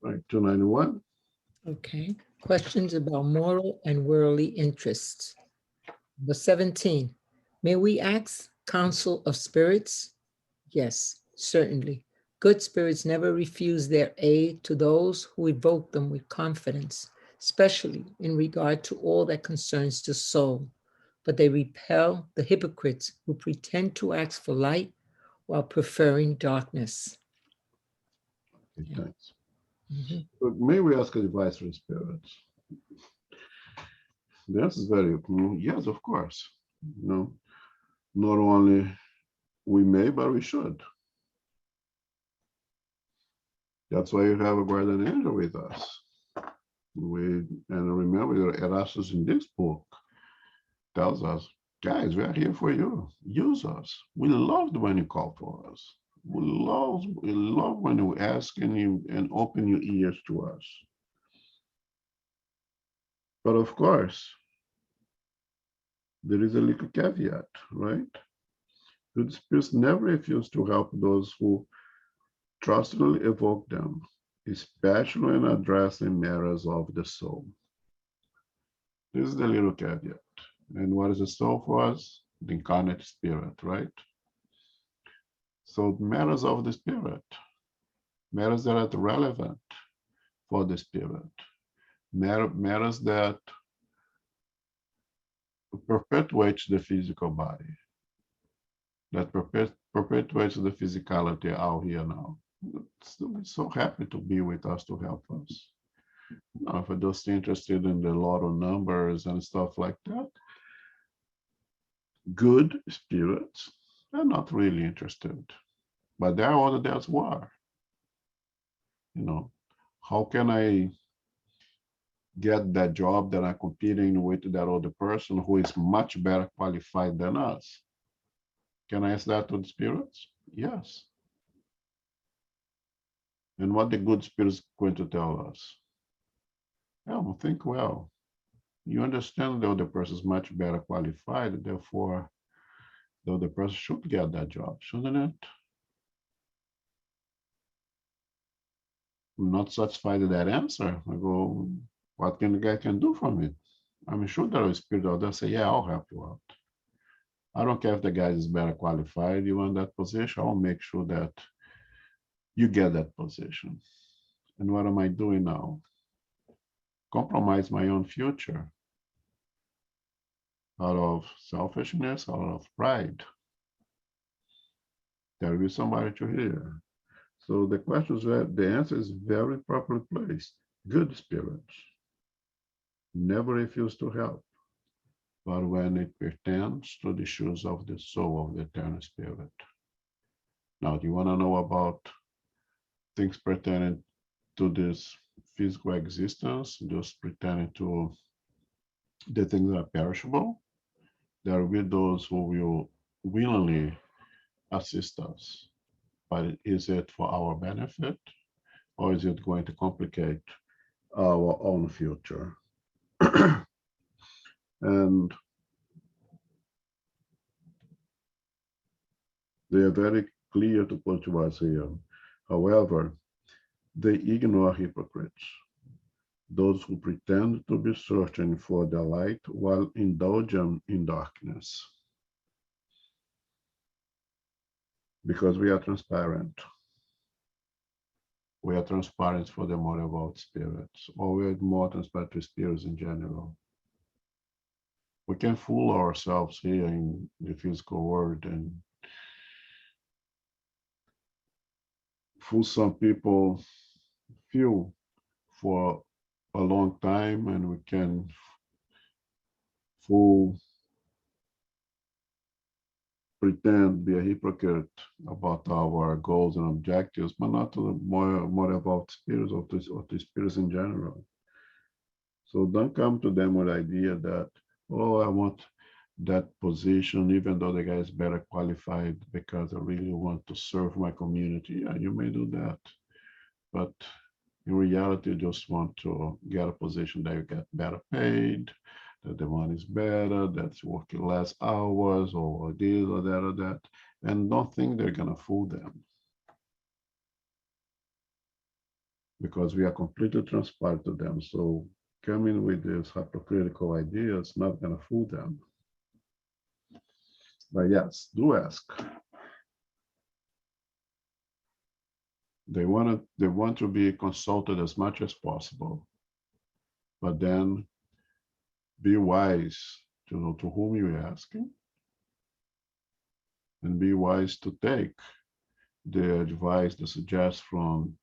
Right, 291. Okay. Questions about moral and worldly interests. Number 17. May we ask counsel of spirits? Yes, certainly. Good spirits never refuse their aid to those who evoke them with confidence, especially in regard to all that concerns the soul. But they repel the hypocrites who pretend to ask for light while preferring darkness. Okay, thanks. Mhm. But may we ask advice from spirits? The answer is very yes, of course. Not only we may, but we should. That's why you have a guardian angel with us. And remember, Erasmus in this book tells us, guys, we're here for you. Use us. We loved when you call for us. We love when you ask and open your ears to us. But of course, there is a little caveat, right? Good spirits never refuse to help those who trustfully evoke them, especially in addressing matters of the soul. This is the little caveat. And what is the soul for us? The incarnate spirit, right? So matters of the spirit, matters that are relevant for the spirit, matters that perpetuates the physical body, that perpetuates the physicality out here now. We're so happy to be with us to help us. If we're just interested in the lotto numbers and stuff like that, good spirits are not really interested. But there are others who are. How can I get that job that are competing with that other person who is much better qualified than us. Can I ask that to the spirits? Yes. And what the good spirits going to tell us? Well, think well. You understand the other person is much better qualified, therefore the other person should get that job, shouldn't it? I'm not satisfied with that answer. I go, what can the guy can do for me? I'm sure there is spirit out there say, yeah, I'll help you out. I don't care if the guy is better qualified, you want that position, I'll make sure that you get that position. And what am I doing now? Compromise my own future out of selfishness, out of pride. There will be somebody to hear. So the question is, the answer is very properly placed. Good spirits never refuse to help, but when it pertains to the shoes of the soul of the eternal spirit. Now, do you want to know about things pertaining to this physical existence, just pertaining to the things that are perishable? There will be those who will willingly assist us, but is it for our benefit, or is it going to complicate our own future? And they are very clear to put to us here. However, they ignore hypocrites, those who pretend to be searching for the light while indulging in darkness. Because we are transparent. We are transparent for the more evolved spirits, or we are more transparent to spirits in general. We can fool ourselves here in the physical world and fool some people few for a long time, and we can fool, pretend, be a hypocrite about our goals and objectives, but not to the more about spirits or to spirits in general. So don't come to them with the idea that, oh, I want that position, even though the guy is better qualified because I really want to serve my community. Yeah, you may do that. But in reality, you just want to get a position that you get better paid, that the money is better, that's working less hours, or this or that or that. And don't think they're going to fool them. Because we are completely transparent to them. So coming with these hypocritical ideas not going to fool them. But yes, do ask. They want to be consulted as much as possible, but then be wise to know to whom you're asking, and be wise to take the advice, the suggestion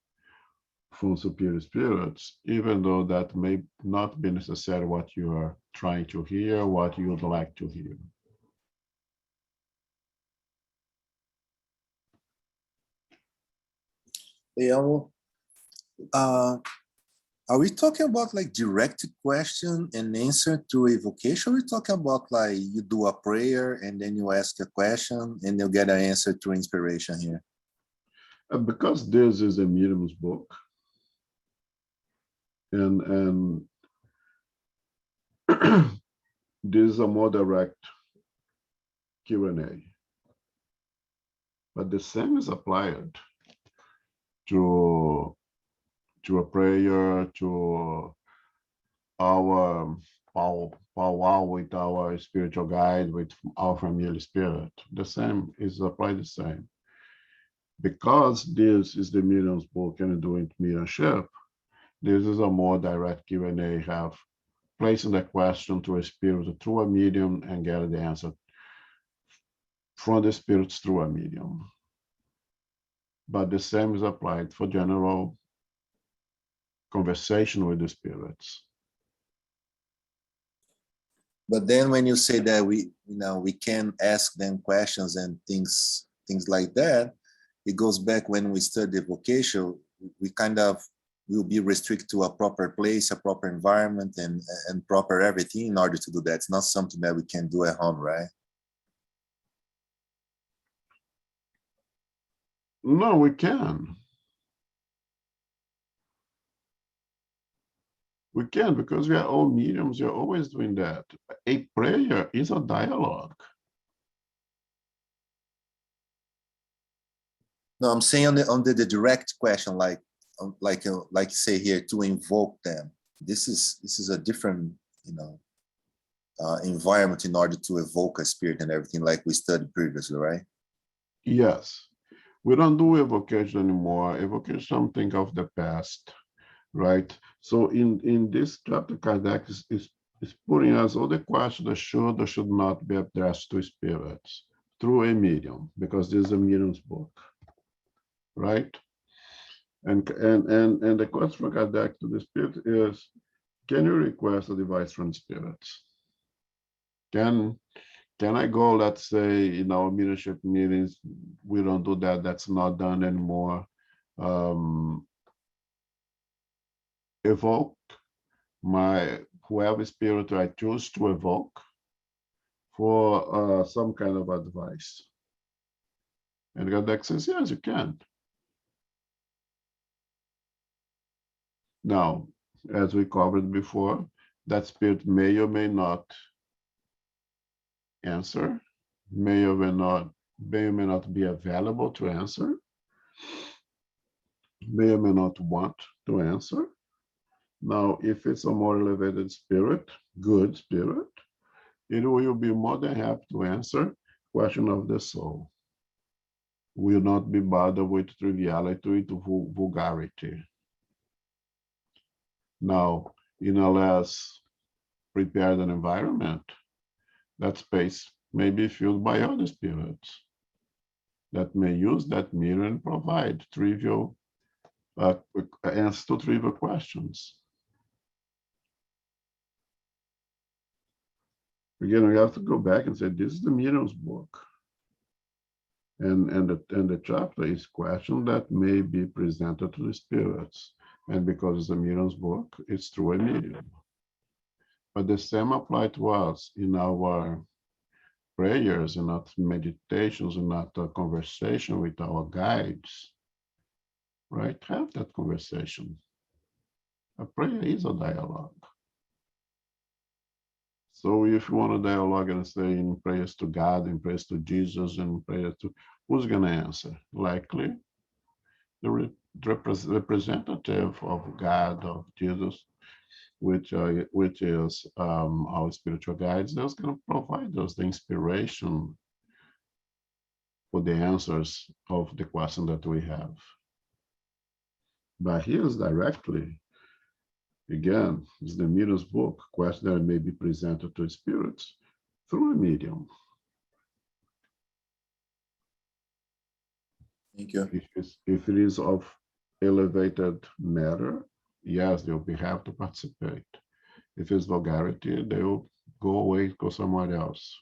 from superior spirits, even though that may not be necessarily what you are trying to hear, what you would like to hear. Are we talking about like direct question and answer through evocation? Or are we talking about like you do a prayer and then you ask a question and you get an answer through inspiration here? Because this is a medium's book, and this is a more direct Q&A. But the same is applied to a prayer, to our powwow with our spiritual guide, with our familiar spirit. The same is applied the same. Because this is the medium's book and doing mediumship, this is a more direct Q&A, have placing the question to a spirit through a medium and get the answer from the spirits through a medium. But the same is applied for general conversation with the spirits. But then when you say that we can ask them questions and things like that, it goes back when we study vocation, we kind of will be restricted to a proper place, a proper environment, and proper everything in order to do that. It's not something that we can do at home, right? No, we can. We can, because we are all mediums, we are always doing that. A prayer is a dialogue. No, I'm saying on the direct question, like say here, to invoke them. This is a different, environment in order to evoke a spirit and everything, like we studied previously, right? Yes, we don't do evocation anymore. Evocation is something of the past, right? So in this chapter, Kardec is putting us all the questions that should or should not be addressed to spirits through a medium, because this is a medium's book, right? And the question for Kardec to the spirit is, can you request a advice from spirits? Can I go, let's say, in our leadership meetings, we don't do that, that's not done anymore. Evoke whoever spirit I choose to evoke for some kind of advice. And Kardec says, yes, you can. Now, as we covered before, that spirit may or may not answer, may or may not be available to answer, may or may not want to answer. Now, if it's a more elevated spirit, good spirit, it will be more than happy to answer question of the soul. Will not be bothered with triviality, with vulgarity. Now, in a less prepared environment, that space may be filled by other spirits that may use that mirror and provide trivial answers to trivial questions. Again, we have to go back and say, this is the medium's book. And the chapter is question that may be presented to the spirits. And because it's a medium's book, it's through a medium. But the same apply to us in our prayers, in our meditations, in our conversation with our guides, right? Have that conversation. A prayer is a dialogue. So if you want to dialogue and say in prayers to God, in prayers to Jesus, and prayers to, who's going to answer? Likely the representative of God, of Jesus, which is our spiritual guides, that's going to provide us the inspiration for the answers of the question that we have. But here's directly, again, is the medium's book, question that may be presented to spirits through a medium. Thank you. If it is of elevated matter, yes, they'll have to participate. If it's vulgarity, they will go away, go somewhere else.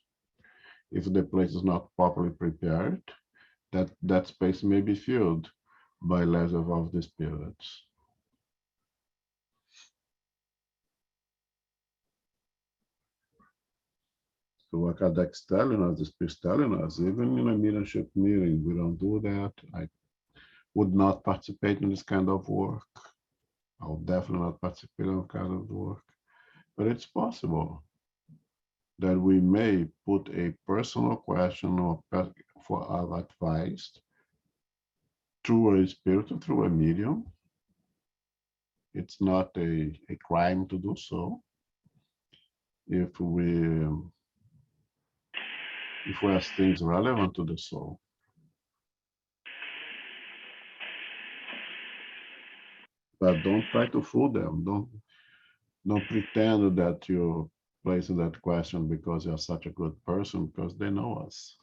If the place is not properly prepared, that space may be filled by less evolved spirits. So what Kardec's telling us, the Spirit's telling us, even in a mediumship meeting, we don't do that. I would not participate in this kind of work. I will definitely not participate in that kind of work. But it's possible that we may put a personal question or for our advice through a spirit or through a medium. It's not a crime to do so. If we ask things relevant to the soul. But don't try to fool them. Don't pretend that you're placing that question because you're such a good person, because they know us.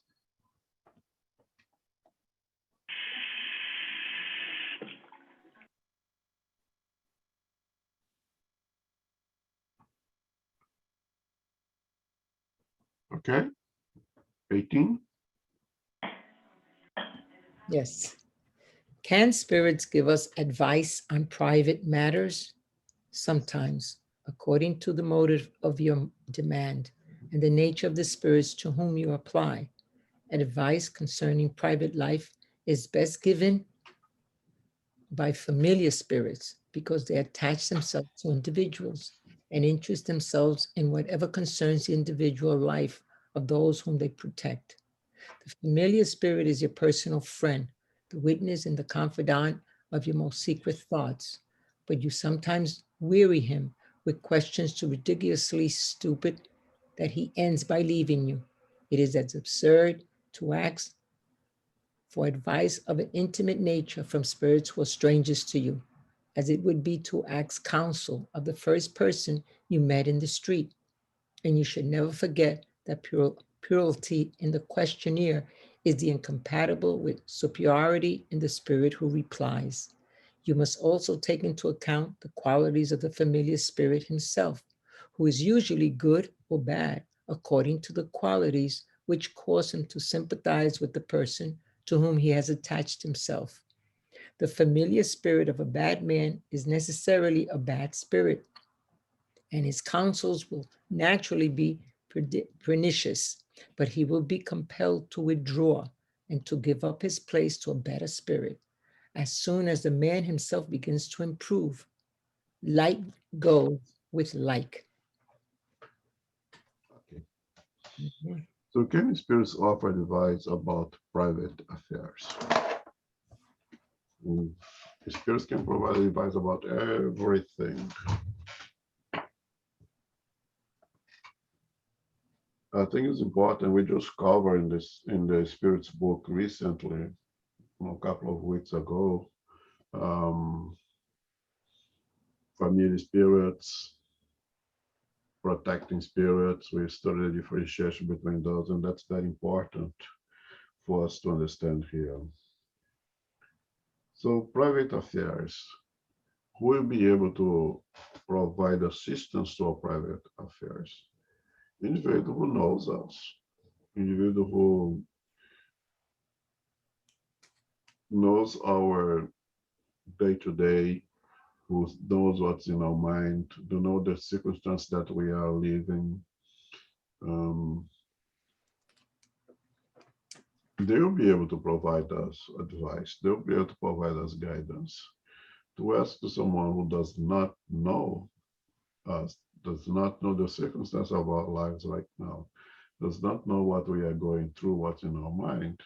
Okay, 18. Yes. Can spirits give us advice on private matters? Sometimes, according to the motive of your demand and the nature of the spirits to whom you apply. Advice concerning private life is best given by familiar spirits because they attach themselves to individuals and interest themselves in whatever concerns the individual life of those whom they protect. The familiar spirit is your personal friend, the witness and the confidant of your most secret thoughts, but you sometimes weary him with questions too ridiculously stupid that he ends by leaving you. It is as absurd to ask for advice of an intimate nature from spirits who are strangers to you, as it would be to ask counsel of the first person you met in the street. And you should never forget that purity in the questionnaire is the incompatible with superiority in the spirit who replies. You must also take into account the qualities of the familiar spirit himself, who is usually good or bad according to the qualities which cause him to sympathize with the person to whom he has attached himself. The familiar spirit of a bad man is necessarily a bad spirit, and his counsels will naturally be pernicious, but he will be compelled to withdraw and to give up his place to a better spirit. As soon as the man himself begins to improve, like goes with like. Okay. Mhm. So can spirits offer advice about private affairs? Mm, Spirits can provide advice about everything. I think it's important. We just covered in this in the spirits book recently, a couple of weeks ago. Um, Familiar spirits, protecting spirits. We studied the differentiation between those, and that's very important for us to understand here. So private affairs, who will be able to provide assistance to our private affairs? Individual who knows us, individual who knows our day-to-day, who knows what's in our mind, to know the circumstance that we are living. Um, they will be able to provide us advice. They'll be able to provide us guidance. To ask to someone who does not know us, does not know the circumstance of our lives right now, does not know what we are going through, what's in our mind,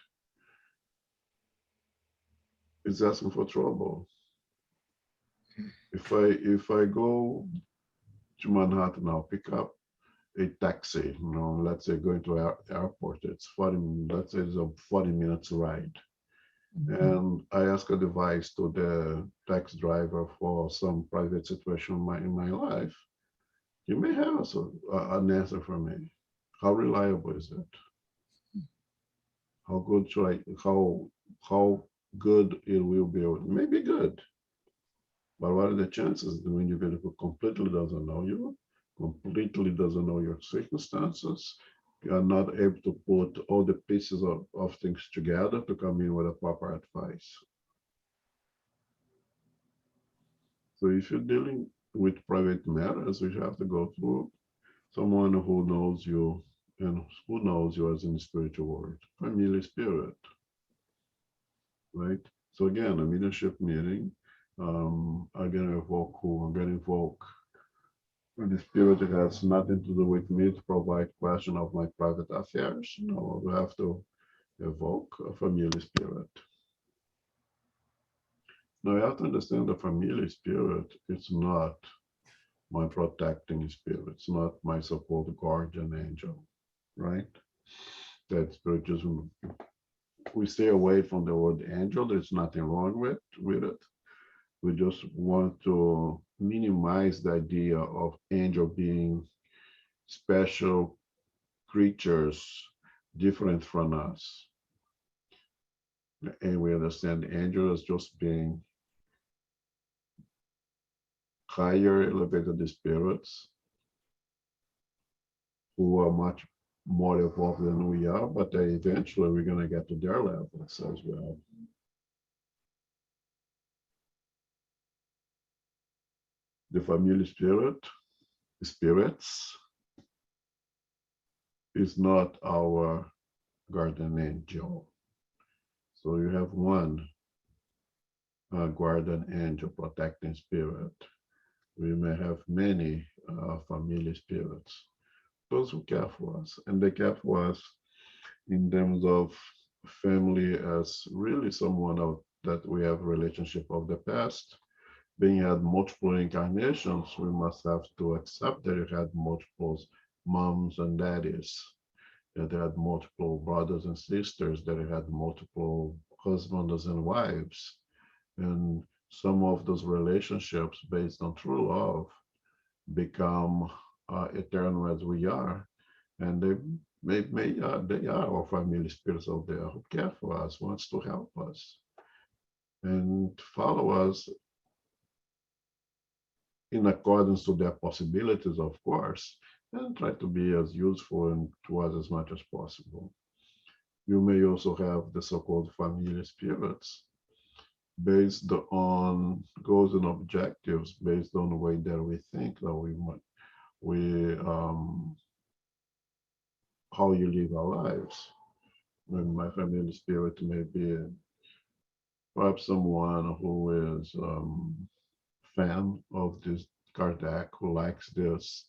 is asking for trouble. If I go to Manhattan, I'll pick up a taxi, let's say going to our airport, it's 40, let's say it's a 40 minutes ride. And I ask advice to the taxi driver for some private situation in my life. You may have an answer for me. How reliable is it? How good should I, how good it will be? It may be good, but what are the chances the individual completely doesn't know you, completely doesn't know your circumstances, you are not able to put all the pieces of things together to come in with a proper advice. So if you're dealing with private matters, you have to go through someone who knows you and who knows you as in the spiritual world, familiar spirit, right? So again, a mediumship meeting, I'm gonna evoke who? I'm gonna invoke the spirit that has nothing to do with me to provide question of my private affairs. No, we have to evoke a familiar spirit. Now you have to understand the familiar spirit, it's not my protecting spirit, it's not my support guardian angel, right? That spirit just, we stay away from the word angel, there's nothing wrong with it. We just want to minimize the idea of angel being special creatures different from us. And we understand angel as just being higher elevated spirits who are much more evolved than we are, but eventually we're going to get to their levels as well. The family spirits is not our guardian angel. So you have one guardian angel protecting spirit. We may have many familiar spirits, those who care for us, and they care for us in terms of family as really someone that we have relationship of the past. Being had multiple incarnations, we must have to accept that you had multiple moms and daddies, that they had multiple brothers and sisters, that they had multiple husbands and wives. And some of those relationships based on true love become eternal as we are. And they are our family spirits out there who care for us, wants to help us and follow us in accordance to their possibilities, of course, and try to be as useful and to us as much as possible. You may also have the so-called familiar spirits based on goals and objectives, based on the way that we think that we how you live our lives. When my familiar spirit may be perhaps someone who is fan of this Kardec, who likes this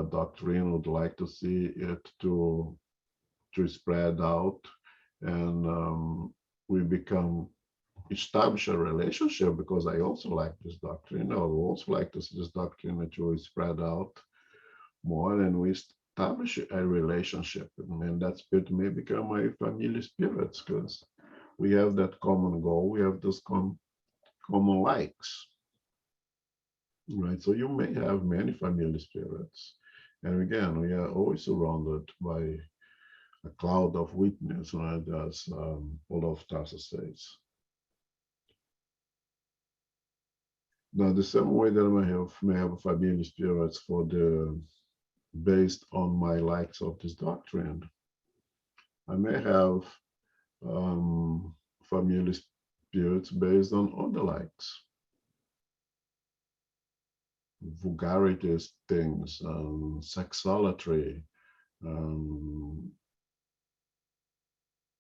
doctrine, would like to see it to spread out, and we become establish a relationship because I also like this doctrine. I would also like to see this doctrine to spread out more, and we establish a relationship, and that spirit may become my familiar spirits because we have that common goal. We have those common likes. Right, so you may have many familiar spirits. And again, we are always surrounded by a cloud of witness, right, as Olaf Tarsus says. Now, the same way that I may have familiar spirits based on my likes of this doctrine, I may have familiar spirits based on other likes. Vulgarities, things, sexolatry,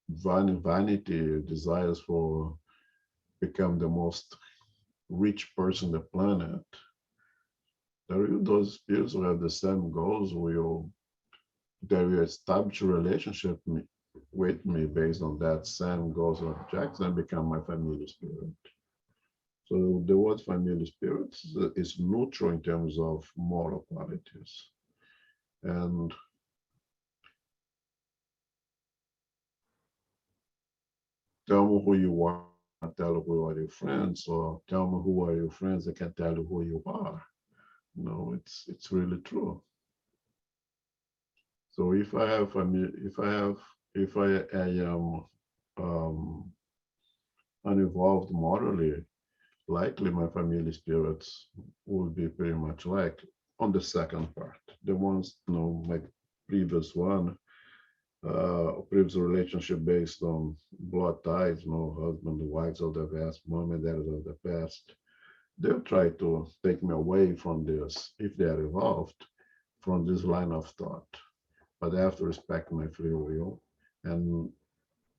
vanity, desires for become the most rich person on the planet. Those spirits who have the same goals they will establish a relationship with me based on that same goals and objects and become my familiar spirit. So the word familiar spirit is neutral in terms of moral qualities. And tell me who you are, tell me who are your friends, or tell me who are your friends, I can tell you who you are. No, it's really true. So if I am uninvolved morally, likely my familiar spirits will be pretty much like on the second part. The ones, my previous one, previous relationship based on blood ties, husband, wives of the past, mom and dad of the past. They'll try to take me away from this, if they are involved, from this line of thought. But I have to respect my free will. And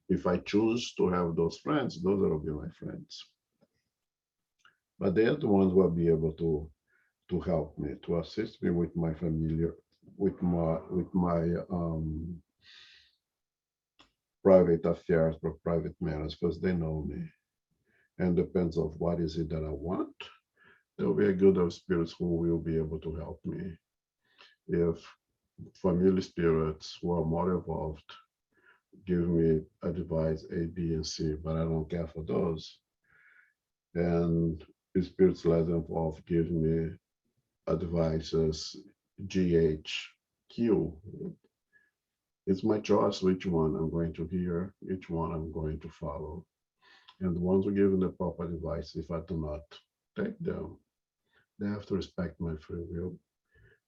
if I choose to have those friends, those will be my friends. But they are the ones who will be able to help me, to assist me with my familiar, with my private affairs or private matters, because they know me. And depends on what is it that I want. There will be a good of spirits who will be able to help me. If familiar spirits who are more evolved give me advice A, B, and C, but I don't care for those. And the spirits less involved give me advices G, H, Q. It's my choice which one I'm going to hear, which one I'm going to follow. And the ones who give me the proper advice, if I do not take them, they have to respect my free will.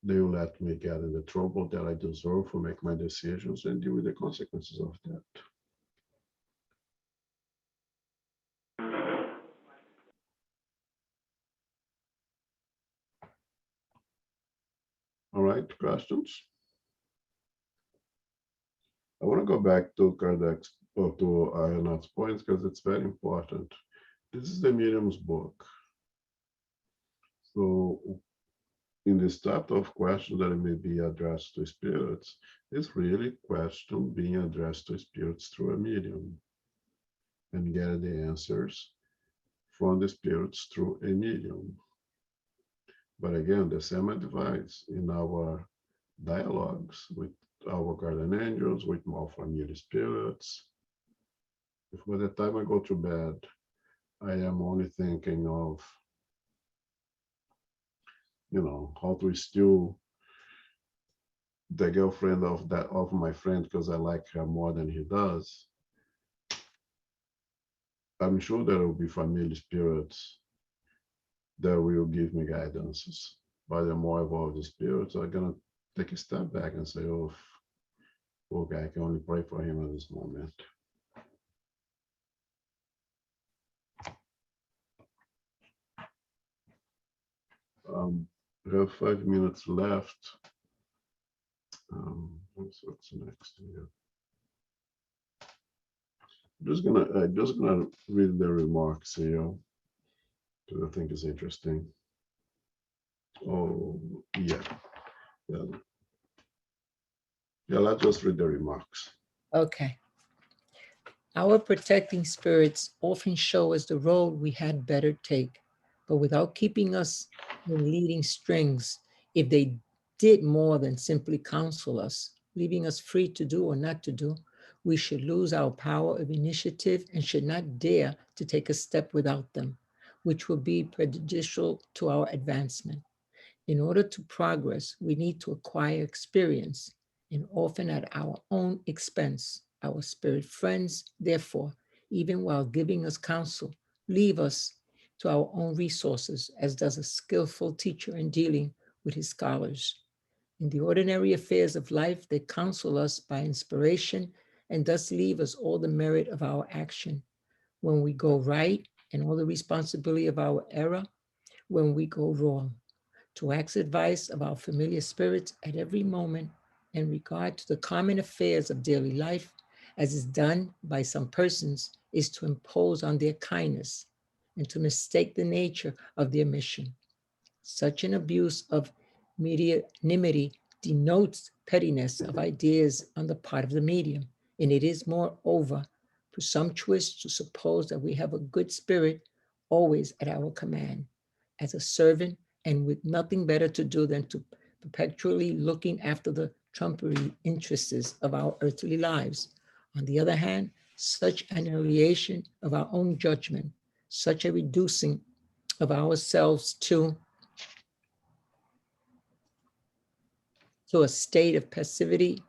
They will let me get in the trouble that I deserve for make my decisions and deal with the consequences of that. All right, questions? I want to go back to Kardec's or to Ayana's points because it's very important. This is the medium's book. So in this type of question that may be addressed to spirits, it's really question being addressed to spirits through a medium and get the answers from the spirits through a medium. But again, the same advice in our dialogues with our guardian angels, with more familiar spirits. If by the time I go to bed, I am only thinking of, how to steal the girlfriend of my friend because I like her more than he does, I'm sure there will be familiar spirits that will give me guidances. But the more evolved spirits are gonna take a step back and say, "Oh, poor guy, I can only pray for him at this moment." We have 5 minutes left. What's next here? Just gonna read the remarks here because I think it's interesting. Oh yeah, yeah. Yeah, let's just read the remarks. Okay. Our protecting spirits often show us the road we had better take, but without keeping us in leading strings. If they did more than simply counsel us, leaving us free to do or not to do, we should lose our power of initiative and should not dare to take a step without them, which will be prejudicial to our advancement. In order to progress, we need to acquire experience, and often at our own expense. Our spirit friends, therefore, even while giving us counsel, leave us to our own resources, as does a skillful teacher in dealing with his scholars. In the ordinary affairs of life, they counsel us by inspiration and thus leave us all the merit of our action. When we go right, and all the responsibility of our error when we go wrong. To ask advice of our familiar spirits at every moment in regard to the common affairs of daily life, as is done by some persons, is to impose on their kindness and to mistake the nature of their mission. Such an abuse of medianimity denotes pettiness of ideas on the part of the medium, and it is moreover presumptuous to suppose that we have a good spirit always at our command, as a servant and with nothing better to do than to perpetually looking after the trumpery interests of our earthly lives. On the other hand, such an annihilation of our own judgment, such a reducing of ourselves to a state of passivity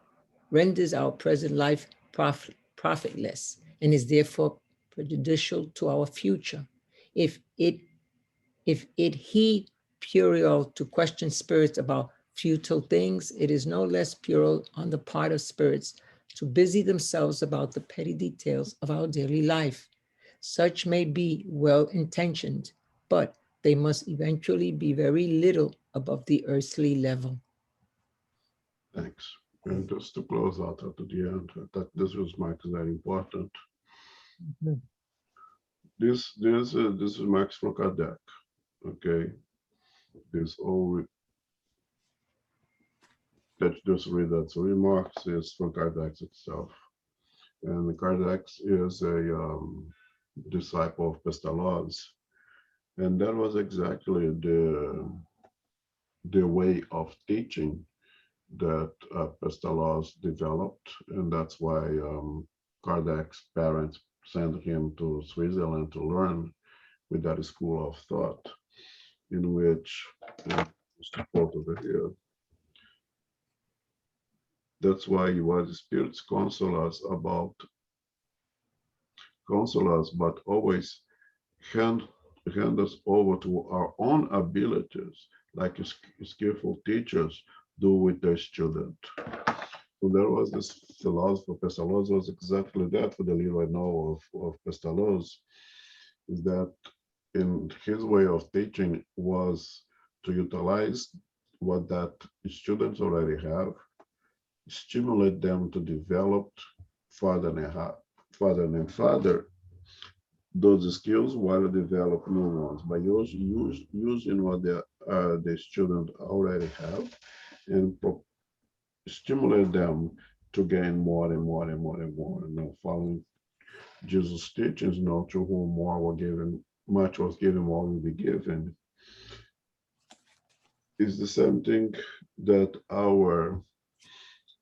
renders our present life profitless and is therefore prejudicial to our future. If it he puerile to question spirits about futile things, it is no less puerile on the part of spirits to busy themselves about the petty details of our daily life. Such may be well intentioned, but they must eventually be very little above the earthly level. Thanks. And just to close out at the end, that this was Marx very important. Mhm. This is Max from Kardec. Okay, this all that just read that. So remarks is from Kardec itself, and Kardec is a disciple of Pestalozzi, and that was exactly the way of teaching that Pestalozzi developed, and that's why Kardec's parents sent him to Switzerland to learn with that school of thought, in which, just to quote over here, that's why what the spirits console us, but always hand, hand us over to our own abilities, like skillful teachers do with their student. So there was this philosopher, Pestalozzi was exactly that. For the little I know of Pestalozzi, is that in his way of teaching was to utilize what that students already have, stimulate them to develop further and further those skills while develop new ones by using what the student already have and stimulate them to gain more and more and more and more. Following Jesus' teachings, to whom more were given, much was given, more will be given. It's the same thing that our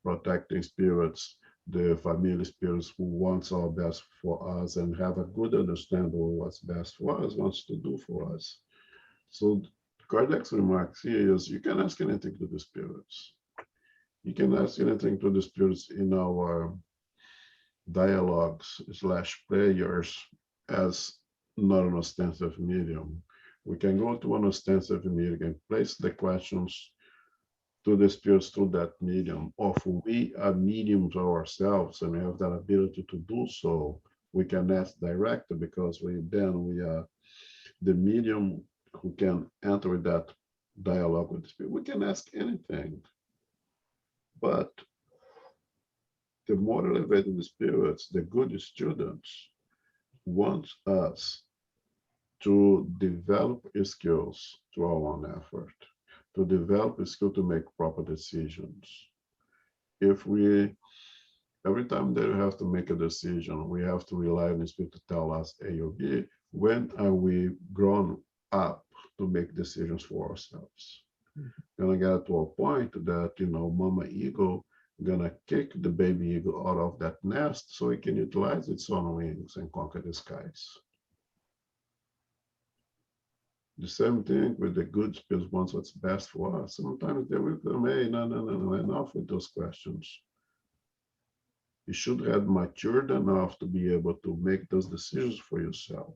protecting spirits, the familiar spirits who wants our best for us and have a good understanding of what's best for us, wants to do for us. So Kardec's remarks here is you can ask anything to the spirits. You can ask anything to the spirits in our dialogues / prayers as not an ostensive medium. We can go to an ostensive medium and place the questions to the spirits through that medium. Or if we are mediums ourselves and we have that ability to do so, we can ask directly because we are the medium who can enter that dialogue with the spirit. We can ask anything. But the more elevated spirits, the good students, want us to develop skills through our own effort, to develop a skill to make proper decisions. If we, every time that we have to make a decision, we have to rely on the spirit to tell us A or B, when are we grown up to make decisions for ourselves? Gonna get to a point that, Mama Eagle gonna kick the baby eagle out of that nest so it can utilize its own wings and conquer the skies. The same thing with the good spirits wants what's best for us. Sometimes they will come, hey, no, enough with those questions. You should have matured enough to be able to make those decisions for yourself.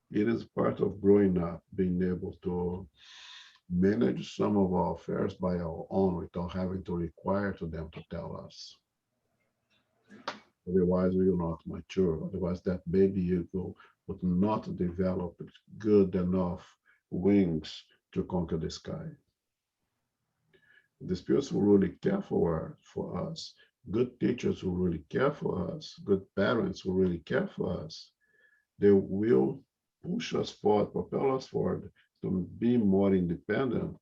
It is part of growing up, being able to manage some of our affairs by our own without having to require to them to tell us. Otherwise, we will not mature. Otherwise, that baby eagle would not develop good enough wings to conquer the sky. The spirits will really care for us. Good teachers will really care for us. Good parents will really care for us. They will push us forward, propel us forward to be more independent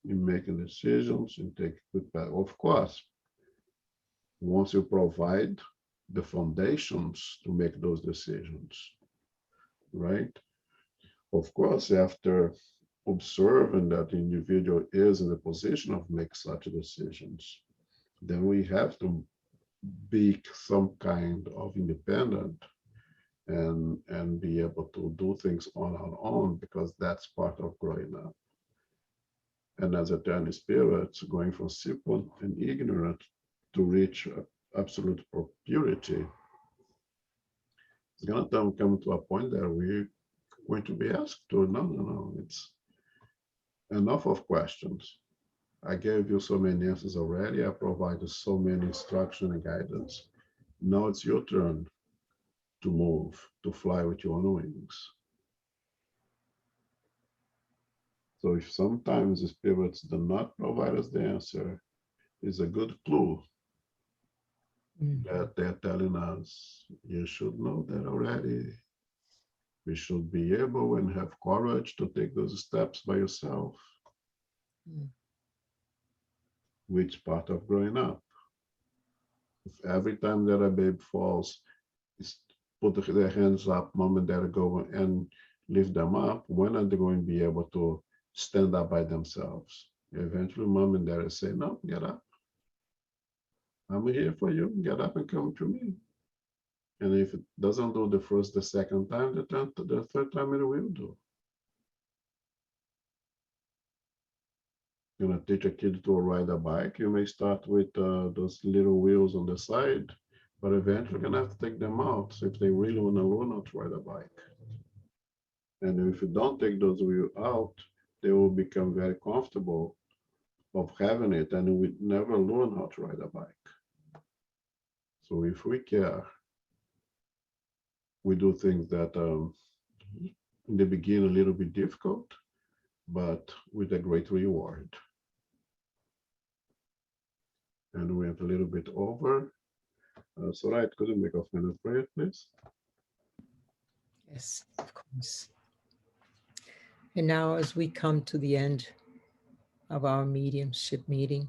in making decisions and take good path. Of course, once you provide the foundations to make those decisions, right? Of course, after observing that the individual is in the position of make such decisions, then we have to be some kind of independent and be able to do things on our own because that's part of growing up. And as eternal spirits, going from simple and ignorant to reach absolute purity, it's going to come to a point that we're going to be asked to, no, it's enough of questions. I gave you so many answers already. I provided so many instruction and guidance. Now it's your turn to move, to fly with your own wings. So if sometimes the spirits do not provide us the answer, it's a good clue that they're telling us, you should know that already. We should be able and have courage to take those steps by yourself. Which part of growing up? If every time that a baby falls, put their hands up, mom and dad go and lift them up, when are they going to be able to stand up by themselves? Eventually, mom and dad say, no, get up. I'm here for you. Get up and come to me. And if it doesn't do the first, the second time, the third time it will do. You're going to teach a kid to ride a bike. You may start with those little wheels on the side, but eventually you're going to have to take them out if they really want to learn how to ride a bike. And if you don't take those wheels out, they will become very comfortable of having it and we never learn how to ride a bike. So if we care, we do things that in the beginning a little bit difficult, but with a great reward. And we went a little bit over. So, right, could you make a final prayer, please? Yes, of course. And now, as we come to the end of our mediumship meeting,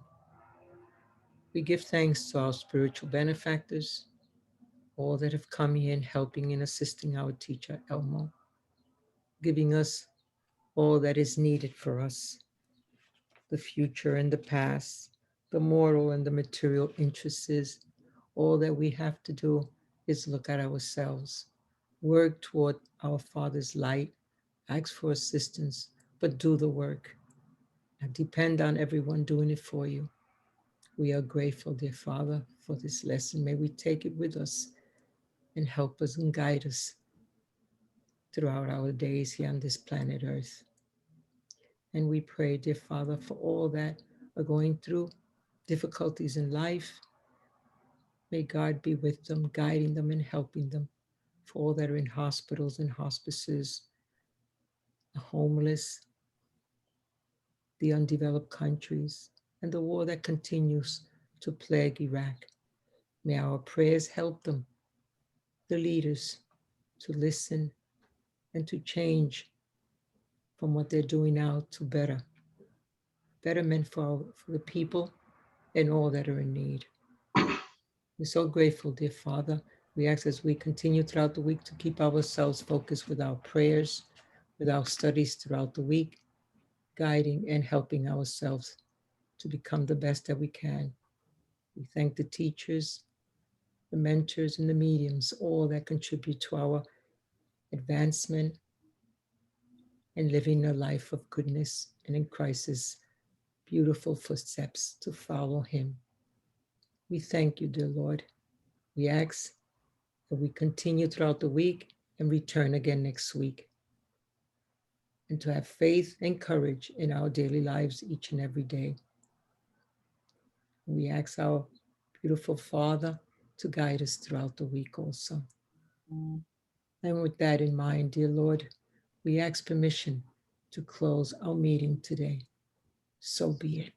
we give thanks to our spiritual benefactors, all that have come here and helping and assisting our teacher, Elmo, giving us all that is needed for us, the future and the past, the moral and the material interests. All that we have to do is look at ourselves, work toward our Father's light, ask for assistance, but do the work. And depend on everyone doing it for you. We are grateful, dear Father, for this lesson. May we take it with us and help us and guide us throughout our days here on this planet Earth. And we pray, dear Father, for all that are going through difficulties in life. May God be with them, guiding them and helping them. For all that are in hospitals and hospices, the homeless, the undeveloped countries, and the war that continues to plague Iraq. May our prayers help them, the leaders, to listen and to change from what they're doing now to betterment for the people and all that are in need. We're so grateful, dear Father. We ask as we continue throughout the week to keep ourselves focused with our prayers, with our studies throughout the week, guiding and helping ourselves to become the best that we can. We thank the teachers, the mentors, and the mediums, all that contribute to our advancement and living a life of goodness and in Christ's beautiful footsteps to follow him. We thank you, dear Lord. We ask that we continue throughout the week and return again next week, and to have faith and courage in our daily lives each and every day. We ask our beautiful Father to guide us throughout the week also. And with that in mind, dear Lord, we ask permission to close our meeting today. So be it.